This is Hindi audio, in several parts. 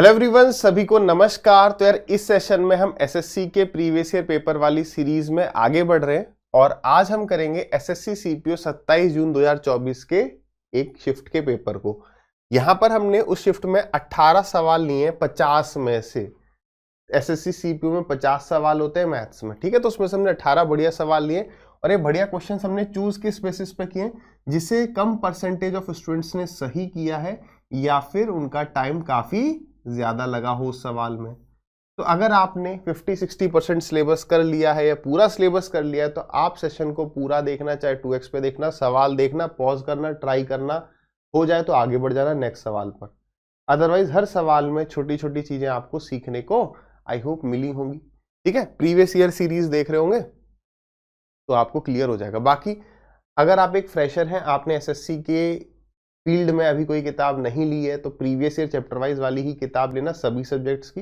हेलो एवरीवन, सभी को नमस्कार। तो यार इस सेशन में हम एसएससी के प्रीवियस ईयर पेपर वाली सीरीज में आगे बढ़ रहे हैं और आज हम करेंगे एसएससी सीपीओ 27 जून 2024 के एक शिफ्ट के पेपर को। यहां पर हमने उस शिफ्ट में 18 सवाल लिए हैं 50 में से। एसएससी सीपीओ में 50 सवाल होते हैं मैथ्स में, ठीक है। तो उसमें से हमने 18 बढ़िया सवाल लिए और ये बढ़िया क्वेश्चन हमने चूज किस बेसिस पे किए, जिसे कम परसेंटेज ऑफ स्टूडेंट्स ने सही किया है या फिर उनका टाइम काफी ज्यादा लगा हो उस सवाल में। तो अगर आपने 50-60% सिलेबस कर लिया है या पूरा सिलेबस कर लिया है तो आप सेशन को पूरा देखना, चाहे 2x पे देखना, सवाल देखना, पॉज करना, ट्राई करना, हो जाए तो आगे बढ़ जाना नेक्स्ट सवाल पर। अदरवाइज हर सवाल में छोटी छोटी चीजें आपको सीखने को आई होप मिली होंगी, ठीक है। प्रीवियस ईयर सीरीज देख रहे होंगे तो आपको क्लियर हो जाएगा। बाकी अगर आप एक फ्रेशर हैं, आपने एसएससी के फील्ड में अभी कोई किताब नहीं ली है तो प्रीवियस ईयर चैप्टर वाइज वाली ही किताब लेना सभी सब्जेक्ट्स की।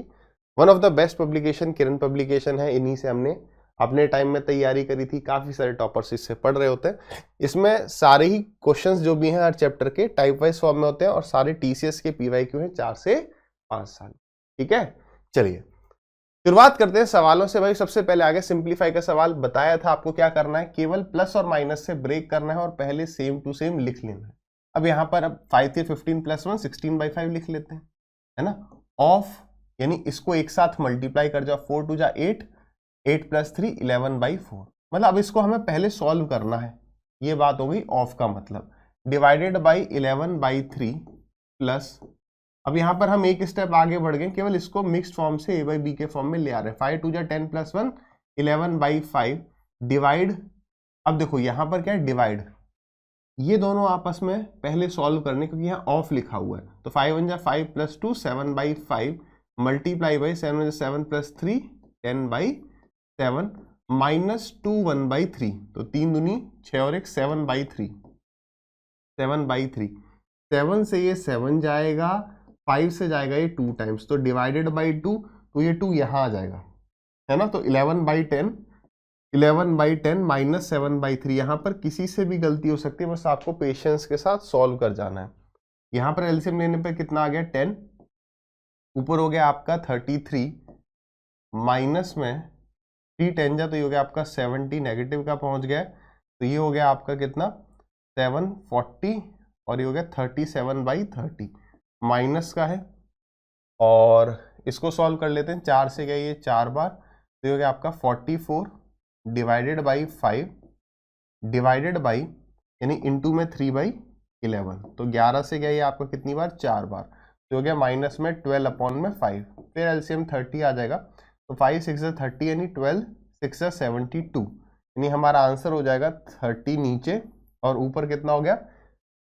One of the best publication Kiran publication है, इन्हीं से हमने अपने टाइम में तैयारी करी थी। काफी सारे टॉपर्स इससे पढ़ रहे होते हैं। इसमें सारे ही क्वेश्चंस जो भी हैं हर चैप्टर के टाइप वाइज फॉर्म में होते हैं और सारे टीसीएस के पीवाईक्यू हैं 4 से 5 साल, ठीक है। चलिए शुरुआत करते हैं सवालों से। भाई सबसे पहले आगे सिंप्लीफाई का सवाल बताया था आपको क्या करना है, केवल प्लस और माइनस से ब्रेक करना है और पहले सेम टू सेम लिख लेना है। अब यहाँ पर अब 5 × 15 + 1 16/5 लिख लेते हैं, है ना। ऑफ यानी इसको एक साथ मल्टीप्लाई कर जाओ, 4 × 2 = 8, 8 + 3 11/4। मतलब अब इसको हमें पहले सॉल्व करना है, ये बात हो गई ऑफ का मतलब। डिवाइडेड बाई 11/3 प्लस, अब यहाँ पर हम एक स्टेप आगे बढ़ गए, केवल इसको मिक्स्ड फॉर्म से a/b के फॉर्म में ले आ रहे हैं। 5 × 2 = 10 + 1 11/5 डिवाइड, अब देखो यहाँ पर क्या है डिवाइड, ये दोनों आपस में पहले सॉल्व करने, क्योंकि यहाँ ऑफ लिखा हुआ है। तो 5 × 1 = 5 + 2 7/5 मल्टीप्लाई बाई 7 × 7 + 3 10/7 -2 1/3, तो 3 दूनी 6 और 1 7/3 7/3। 7 से ये 7 जाएगा, 5 से जाएगा ये 2 टाइम्स, तो डिवाइडेड बाई 2, तो ये 2 यहाँ आ जाएगा, है ना। तो 11/10 -7/3। यहाँ पर किसी से भी गलती हो सकती है, बस आपको पेशेंस के साथ सॉल्व कर जाना है। यहाँ पर एलसीएम लेने पे कितना आ गया 10, ऊपर हो गया आपका 33, माइनस में 3 10 जा तो ये हो गया आपका 70, नेगेटिव का पहुंच गया तो ये हो गया आपका कितना 740 और ये हो गया 37/30 माइनस का है। और इसको सॉल्व कर लेते हैं, 4 से गया ये 4 बार, तो ये हो गया आपका 44 डिवाइडेड बाई 5 डिवाइडेड बाई यानी इनटू में 3/11, तो 11 से गया ये आपका कितनी बार 4 बार, तो हो गया माइनस में 12/5। फिर एलसीएम 30 आ जाएगा, तो 5 6 = 30 यानी 12 6 = 72, यानी हमारा आंसर हो जाएगा 30 नीचे और ऊपर कितना हो गया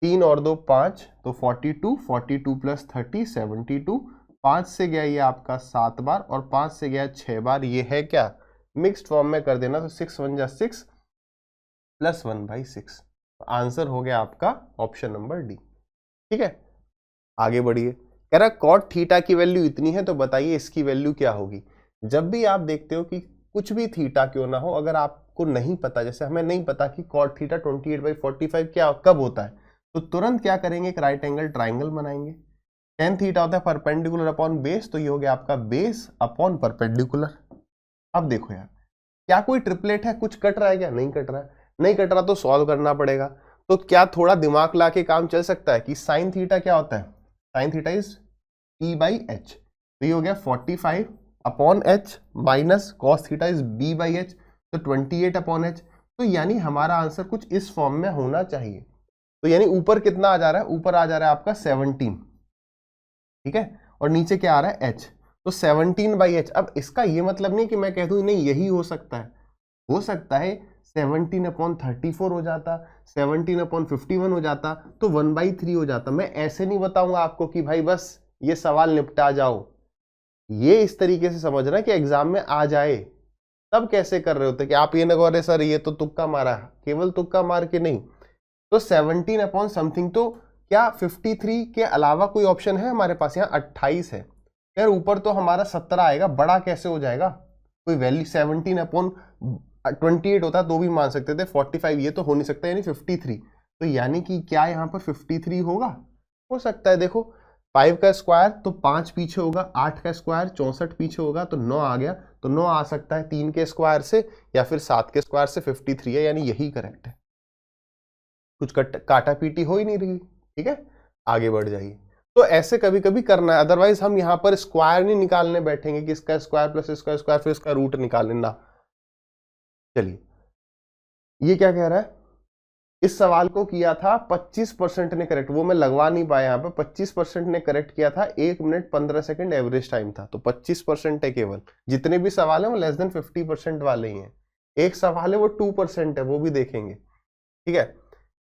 3 और 2 5, तो 42 42 + 30 72। 5 से गया ये आपका 7 बार और 5 से गया 6 बार, ये है क्या मिक्स्ड फॉर्म में कर देना, तो 6 × 1 = 6 + 1/6। आंसर हो गया आपका ऑप्शन नंबर डी, ठीक है। आगे बढ़िए, कह रहा कॉट थीटा की वैल्यू इतनी है तो बताइए इसकी वैल्यू क्या होगी। जब भी आप देखते हो कि कुछ भी थीटा क्यों ना हो, अगर आपको नहीं पता, जैसे हमें नहीं पता कि कॉट थीटा 28/45 क्या कब होता है, तो तुरंत क्या करेंगे एक राइट एंगल ट्राइंगल बनाएंगे। tan थीटा होता है परपेंडिकुलर अपॉन बेस, तो ये हो गया आपका बेस अपॉन परपेंडिकुलर। अब देखो यार क्या कोई ट्रिपलेट है, कुछ कट रहा है क्या, नहीं कट रहा है, नहीं कट रहा तो सॉल्व करना पड़ेगा। तो क्या थोड़ा दिमाग ला के काम चल सकता है कि साइन थीटा क्या होता है, साइन थीटा इज p/h, तो ये हो गया 45/h minus cos theta is b/h, तो 28/h। तो यानी हमारा आंसर कुछ इस फॉर्म में होना चाहिए। तो यानी ऊपर कितना आ जा रहा है, ऊपर आ जा रहा है आपका 17, ठीक है, और नीचे क्या आ रहा है h, तो 17/h। अब इसका ये मतलब नहीं कि मैं कह दूं नहीं यही हो सकता है 17/34 हो जाता, 17/51 हो जाता, तो 1/3 हो जाता। मैं ऐसे नहीं बताऊंगा आपको कि भाई बस ये सवाल निपटा जाओ, ये इस तरीके से समझना कि एग्जाम में आ जाए। तब कैसे कर रहे होते कि आप ये ना कहो अरे सर ये तो तुक्का मारा, केवल तुक्का मार के नहीं। तो 17/समथिंग, तो क्या 53 के अलावा कोई ऑप्शन है हमारे पास, यहाँ 28 है यार, ऊपर तो हमारा 17 आएगा, बड़ा कैसे हो जाएगा कोई वैल्यू। 17/28 होता तो भी मान सकते थे, 45 ये तो हो नहीं सकता, यानी 53। तो यानी कि क्या यहाँ पर 53 होगा, हो सकता है। देखो 5 का स्क्वायर तो 5 पीछे होगा, 8 का स्क्वायर 64 पीछे होगा तो 9 आ गया, तो 9 आ सकता है 3 के स्क्वायर से या फिर 7 के स्क्वायर से 53 है, यानी यही करेक्ट है। कुछ काटा पीटी हो ही नहीं रही, ठीक है, आगे बढ़ जाइए। तो ऐसे कभी कभी करना है, अदरवाइज हम यहाँ पर स्क्वायर नहीं निकालने बैठेंगे कि इसका स्क्वायर प्लस इसका स्क्वायर फिर इसका रूट निकालने ना। चलिए ये क्या कह रहा है, इस सवाल को किया था 25% ने करेक्ट, वो मैं लगवा नहीं पाया यहाँ पे, 25% ने करेक्ट किया था, 1 मिनट 15 सेकंड एवरेज टाइम था, तो 25% है केवल। जितने भी सवाल हैं वो लेस देन 50% वाले ही हैं। एक सवाल है वो 2% है, वो भी देखेंगे, ठीक है।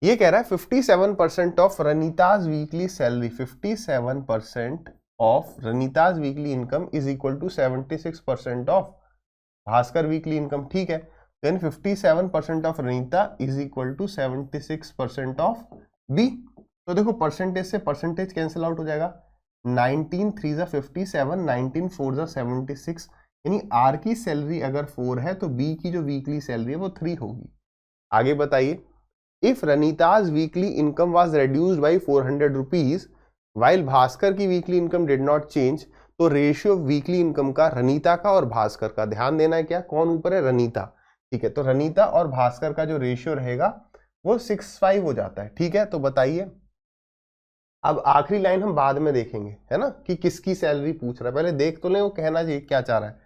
ये कह रहा है 57% of Ranita's weekly salary, 57% of Ranita's weekly income is equal to 76% of Bhaskar weekly income, ठीक है। Then 57% of Ranita is equal to 76% of B. तो देखो परसेंटेज से परसेंटेज कैंसिल आउट हो जाएगा, 19 3 57, 19 4 76, यानी आर की सैलरी अगर 4 है तो बी की जो वीकली सैलरी है वो 3 होगी। आगे बताइए, if Ranita's weekly income was reduced by 400 rupees while Bhaskar की weekly income did not change, तो रेशियो वीकली इनकम का रनीता का और भास्कर का, ध्यान देना है क्या, कौन ऊपर है, रनीता, ठीक है। तो रनीता और भास्कर का जो रेशियो रहेगा वो 6:5 हो जाता है, ठीक है। तो बताइए, अब आखिरी लाइन हम बाद में देखेंगे, है ना, कि किसकी सैलरी पूछ रहा है, पहले देख तो ले वो कहना चाहिए क्या चाह रहा है।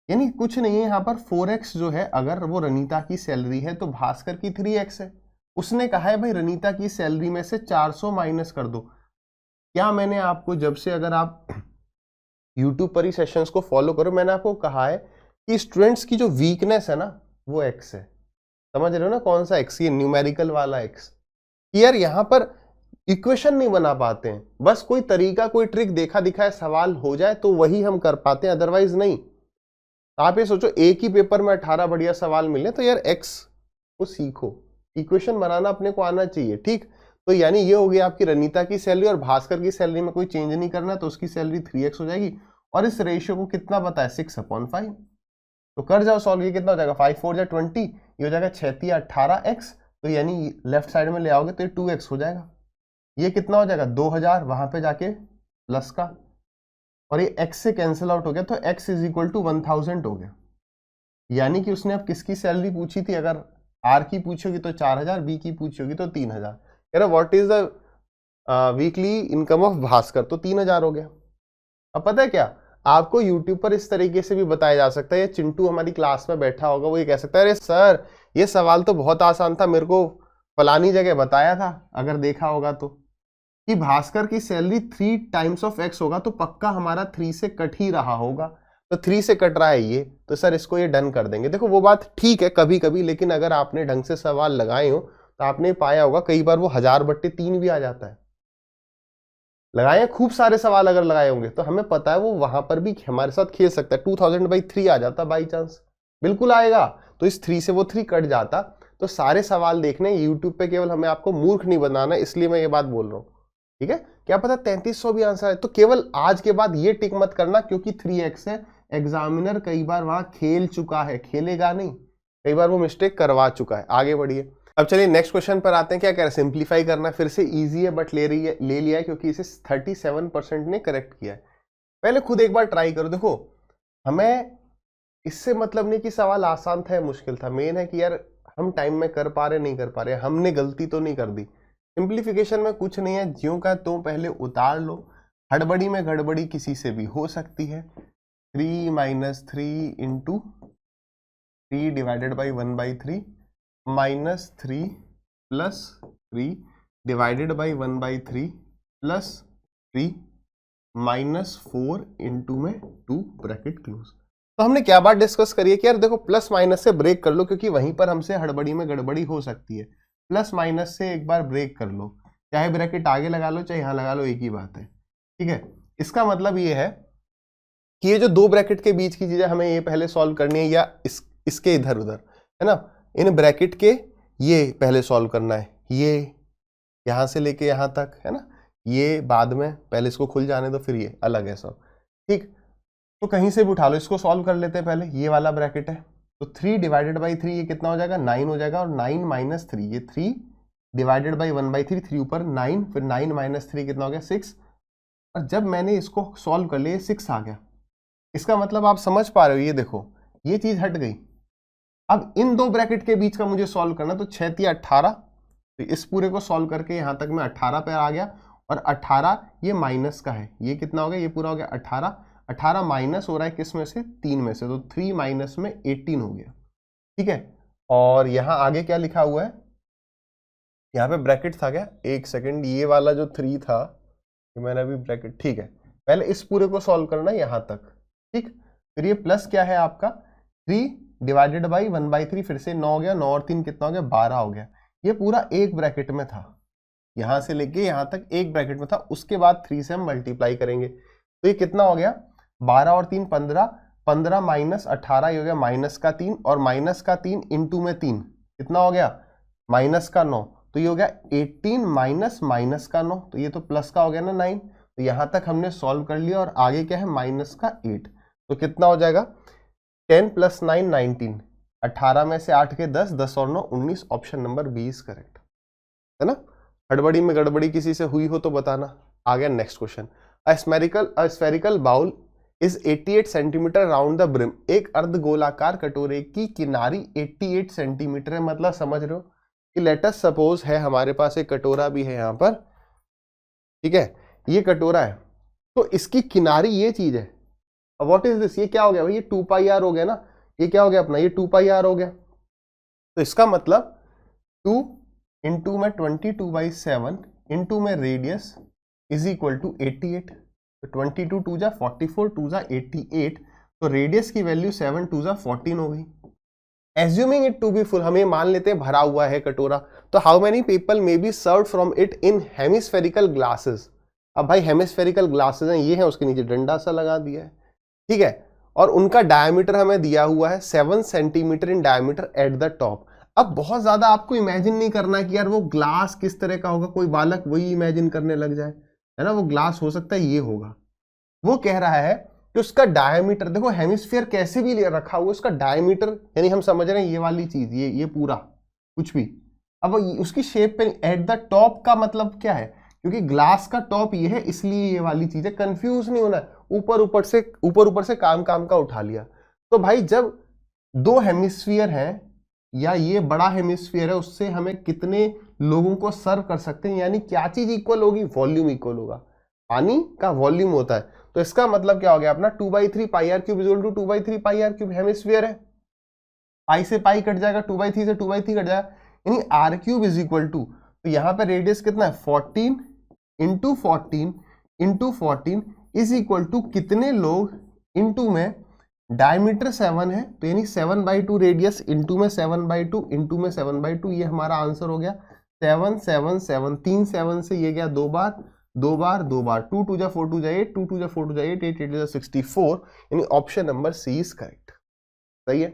यानी कुछ नहीं है यहाँ पर, 4x जो है अगर वो रनीता की सैलरी है तो भास्कर की 3x है। उसने कहा है भाई रनीता की सैलरी में से 400 माइनस कर दो। क्या मैंने आपको जब से, अगर आप YouTube पर ही सेशंस को फॉलो करो, मैंने आपको कहा है कि स्टूडेंट्स की जो वीकनेस है ना वो x है, समझ रहे हो ना, कौन सा x, ये न्यूमेरिकल वाला x। यार यहाँ पर इक्वेशन नहीं बना पाते हैं, बस कोई तरीका कोई ट्रिक देखा दिखाए सवाल हो जाए तो वही हम कर पाते हैं, अदरवाइज नहीं। आप ये सोचो एक ही पेपर में 18 बढ़िया सवाल मिले, तो यार एक्स को सीखो, इक्वेशन बनाना अपने को आना चाहिए, ठीक। तो यानी ये हो गई आपकी रनीता की सैलरी, और भास्कर की सैलरी में कोई चेंज नहीं करना, तो उसकी सैलरी 3x हो जाएगी, और इस रेशियो को कितना पता है, 6/5। तो कर जाओ सॉल्व, ये कितना हो जाएगा, 5 4 जा 20, ये हो जाएगा 6 18x, तो यानी लेफ्ट साइड में ले आओगे तो ये 2x हो जाएगा। ये कितना हो जाएगा, 2000, वहां पे जाके प्लस का, और ये x से कैंसिल आउट हो गया, तो x इज इक्वल टू 1000 हो गया। यानी कि उसने अब किसकी सैलरी पूछी थी, अगर r की पूछी होगी तो 4000, b की पूछी होगी तो 3000। कह रहा what is the weekly income of Bhaskar, तो 3000 हो गया। अब पता है क्या, आपको YouTube पर इस तरीके से भी बताया जा सकता है, ये चिंटू हमारी क्लास में बैठा होगा, वो ये कह सकता है अरे सर ये सवाल तो बहुत आसान था, मेरे को फलानी जगह बताया था, अगर देखा होगा तो, कि भास्कर की सैलरी 3 टाइम्स ऑफ x होगा, तो पक्का हमारा 3 से कट ही रहा होगा, तो 3 से कट रहा है ये, तो सर इसको ये डन कर देंगे। देखो वो बात ठीक है कभी कभी, लेकिन अगर आपने ढंग से सवाल लगाए हो तो आपने पाया होगा कई बार वो 1000/3 भी आ जाता है। लगाए खूब सारे सवाल अगर लगाए होंगे तो हमें पता है वो वहां पर भी हमारे साथ खेल सकता है, 2000/3 आ जाता बाई चांस, बिल्कुल आएगा। तो इस 3 से वो 3 कट जाता। तो सारे सवाल देखने यूट्यूब पे, केवल हमें आपको मूर्ख नहीं बनाना, इसलिए मैं ये बात बोल रहा हूँ, ठीक है। क्या पता 3300 भी आंसर है, तो केवल आज के बाद ये टिक मत करना क्योंकि 3x है, एग्जामिनर कई बार वहां खेल चुका है, खेलेगा नहीं, कई बार वो मिस्टेक करवा चुका है। आगे बढ़िए, अब चलिए नेक्स्ट क्वेश्चन पर आते हैं। क्या कह रहे हैं, सिंप्लीफाई करना, फिर से इजी है बट ले लिया है क्योंकि इसे 37% ने करेक्ट किया है। पहले खुद एक बार ट्राई करो, देखो हमें इससे मतलब नहीं कि सवाल आसान था या मुश्किल था, मेन है कि यार हम टाइम में कर पा रहे नहीं कर पा रहे, हमने गलती तो नहीं कर दी। सिंप्लीफिकेशन में कुछ नहीं है, ज्यों का त्यों पहले उतार लो, हड़बड़ी में गड़बड़ी किसी से भी हो सकती है। 3 - 3 × 3 डिवाइडेड बाई 1/3 -3 + 3 डिवाइडेड बाई 1/3 + 3 -4 × में 2 ब्रैकेट क्लोज। तो हमने क्या बात डिस्कस करी है कि यार देखो प्लस माइनस से ब्रेक कर लो, क्योंकि वहीं पर हमसे हड़बड़ी में गड़बड़ी हो सकती है। प्लस माइनस से एक बार ब्रेक कर लो, चाहे ब्रैकेट आगे लगा लो चाहे यहां लगा लो, एक ही बात है, ठीक है। इसका मतलब ये है कि ये जो 2 ब्रैकेट के बीच की चीजें हमें ये पहले सॉल्व करनी है, या इसके इधर उधर, है ना, इन ब्रैकेट के ये पहले सॉल्व करना है, ये यहां से लेके यहां तक, है ना, ये बाद में, पहले इसको खुल जाने दो फिर ये अलग है सब, ठीक। तो कहीं से भी उठा लो, इसको सॉल्व कर लेते हैं पहले। ये वाला ब्रैकेट है तो 3 डिवाइडेड बाई 3 ये कितना हो जाएगा, 9 हो जाएगा, और 9 - 3 ये 3 डिवाइडेड बाई 1/3, 3 ऊपर 9, फिर 9 - 3 कितना हो गया, 6, और जब मैंने इसको सॉल्व कर लिया 6 आ गया। इसका मतलब आप समझ पा रहे हो, ये देखो ये चीज हट गई। अब इन दो ब्रैकेट के बीच का मुझे सॉल्व करना, तो 6 × 18, तो इस पूरे को सॉल्व करके यहां तक मैं 18 पे आ गया, और 18 ये माइनस का है, ये कितना हो गया, ये पूरा हो गया 18, 18 माइनस हो रहा है किस में से, 3 में से, तो 3 माइनस में 18 हो गया, ठीक है। और यहां आगे क्या लिखा हुआ है, यहाँ पे ब्रैकेट था क्या, एक सेकंड, ये वाला जो 3 था ये मैंने अभी ब्रैकेट, ठीक है, पहले इस पूरे को सॉल्व करना यहां तक, ठीक। फिर ये प्लस क्या है आपका 3 डिवाइडेड बाई 1/3, फिर से 9 हो गया, 9 और 3 कितना हो गया, 12 हो गया। ये पूरा एक ब्रैकेट में था, यहां से लेके यहां तक एक ब्रैकेट में था, उसके बाद 3 से हम मल्टीप्लाई करेंगे, तो ये कितना हो गया, 12 और 3 15, 15 माइनस 18 ये हो गया माइनस का 3, और माइनस का 3 इंटू में 3 कितना हो गया, माइनस का 9, तो ये हो गया 18 माइनस माइनस का 9, तो ये तो प्लस का हो गया ना 9, तो यहां तक हमने सॉल्व कर लिया, और आगे क्या है माइनस का 8, तो कितना हो जाएगा 10 + 9 19, 18 में से 8 के 10, 10 और 9 19, ऑप्शन नंबर 20 करेक्ट है ना। हड़बड़ी में गड़बड़ी किसी से हुई हो तो बताना। आ गया next question, a spherical bowl is 88 centimetre round the brim, एक अर्धगोलाकार कटोरे की किनारी 88 सेंटीमीटर है, मतलब समझ रहे हो कि लेट अस सपोज है हमारे पास एक कटोरा भी है यहाँ पर, ठीक है, ये कटोरा है, तो इसकी किनारी ये चीज है, अब व्हाट इज दिस, ये क्या हो गया भाई, ये 2πr हो गया ना, ये क्या हो गया अपना, ये 2πr हो गया, तो इसका मतलब 2 इंटू में 22/7 इंटू में रेडियस इज इक्वल टू 88, तो 22 2 जा 44 2 जा 88, तो रेडियस की वैल्यू 7 2 जा 14 हो गई। Assuming it to be full, हम ये मान लेते हैं भरा हुआ है कटोरा, तो how many people may be served from it in hemispherical glasses, अब भाई हेमिस्फेरिकल ग्लासेस हैं, ये है, उसके नीचे डंडा सा लगा दिया है, ठीक है, और उनका डायमीटर हमें दिया हुआ है 7 centimetre in diameter at the top. अब बहुत ज्यादा आपको इमेजिन नहीं करना है कि यार वो ग्लास किस तरह का होगा, कोई बालक वही इमेजिन करने लग जाए, है ना, वो ग्लास हो सकता है ये होगा। वो कह रहा है कि उसका डायमीटर, देखो हेमिस्फीयर कैसे भी रखा हुआ, उसका डायमीटर यानी हम समझ रहे हैं ये वाली चीज, ये पूरा कुछ भी, अब उसकी शेप पे एट द टॉप का मतलब क्या है, क्योंकि ग्लास का टॉप ये है इसलिए ये वाली चीज है, कंफ्यूज नहीं होना है, ऊपर ऊपर से काम का उठा लिया। तो भाई जब दो हेमिस्फीयर हैं या ये बड़ा हेमिस्फीयर है, उससे हमें कितने लोगों को सर्व कर सकते हैं, यानी क्या चीज इक्वल होगी, वॉल्यूम इक्वल होगा, पानी का वॉल्यूम होता है, तो इसका मतलब क्या हो गया अपना 2/3 πr³ equal to 2/3 πr³ hemisphere है, पाई से पाई कट जाएगा, 2/3 से 2/3 कट जाएगा, यानी r³ इज इक्वल टू, तो यहां पे रेडियस कितना है 14 इंटू 14 इज इक्वल टू कितने लोग इंटू में डायमीटर 7 है, तो यानी 7/2 रेडियस इंटू में 7/2 इंटू में 7/2, ये हमारा आंसर हो गया 7 7 7, 3 7 से ये गया 2 बार 2 बार 2 बार, 2 2 जा 4 2 जा 8, 2 2 जा 4 2 जा 8, 8 8 जा 64, यानी option number C is correct, सही है।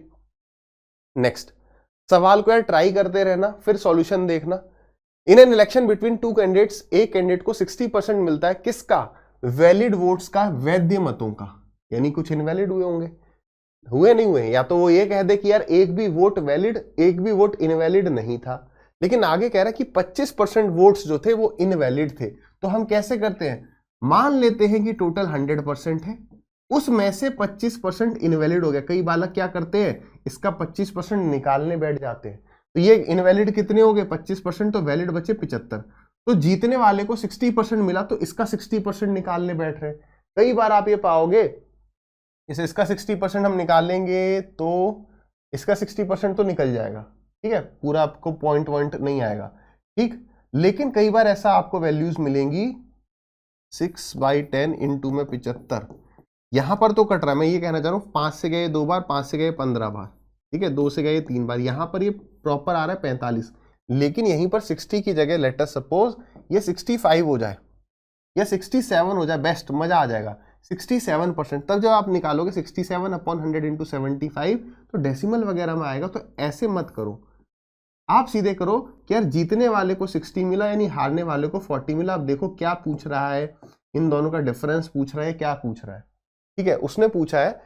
नेक्स्ट सवाल को यार ट्राई करते रहना, फिर सॉल्यूशन देखना। In an election between two candidates, एक कैंडिडेट को 60% मिलता है, किसका, वैलिड वोट्स का, वैध मतों का, यानी कुछ इनवैलिड हुए होंगे, हुए नहीं हुए, या तो वो ये कह दे कि यार एक भी वोट वैलिड एक भी वोट इनवैलिड नहीं था, लेकिन आगे कह रहा है कि 25% वोट्स जो थे वो इनवैलिड थे, तो हम कैसे करते हैं, मान लेते हैं कि टोटल 100% है, उसमें से 25% इनवैलिड हो गया, कई बालक क्या करते हैं इसका 25% निकालने बैठ जाते हैं, तो ये इनवैलिड कितने हो गए 25%, तो वैलिड बचे 75, तो जीतने वाले को 60% मिला, तो इसका 60% निकालने बैठ रहे। कई बार आप ये पाओगे इसे, इसका 60% हम निकालेंगे तो इसका 60% तो निकल जाएगा, ठीक है, पूरा आपको पॉइंट नहीं आएगा, ठीक, लेकिन कई बार ऐसा आपको वैल्यूज मिलेंगी 6/10 इंटू में 75, यहां पर तो कट रहा है, मैं ये कहना चाह रहा हूं 5 से गए 2 बार, 5 से गए 15 बार, ठीक है, 2 से गए 3 बार, यहां पर ये प्रॉपर आ रहा है 45, लेकिन यहीं पर 60 की जगह लेट अस सपोज ये 65 हो जाए या 67 हो जाए, बेस्ट, मजा आ जाएगा, 67%, तब जब आप निकालोगे 67/100 इंटू 75 तो डेसिमल वगैरह में आएगा, तो ऐसे मत करो, आप सीधे करो कि यार जीतने वाले को 60 मिला यानी हारने वाले को 40 मिला। आप देखो क्या पूछ रहा है, इन दोनों का डिफरेंस पूछ रहा है, क्या पूछ रहा है, ठीक है, उसने पूछा है,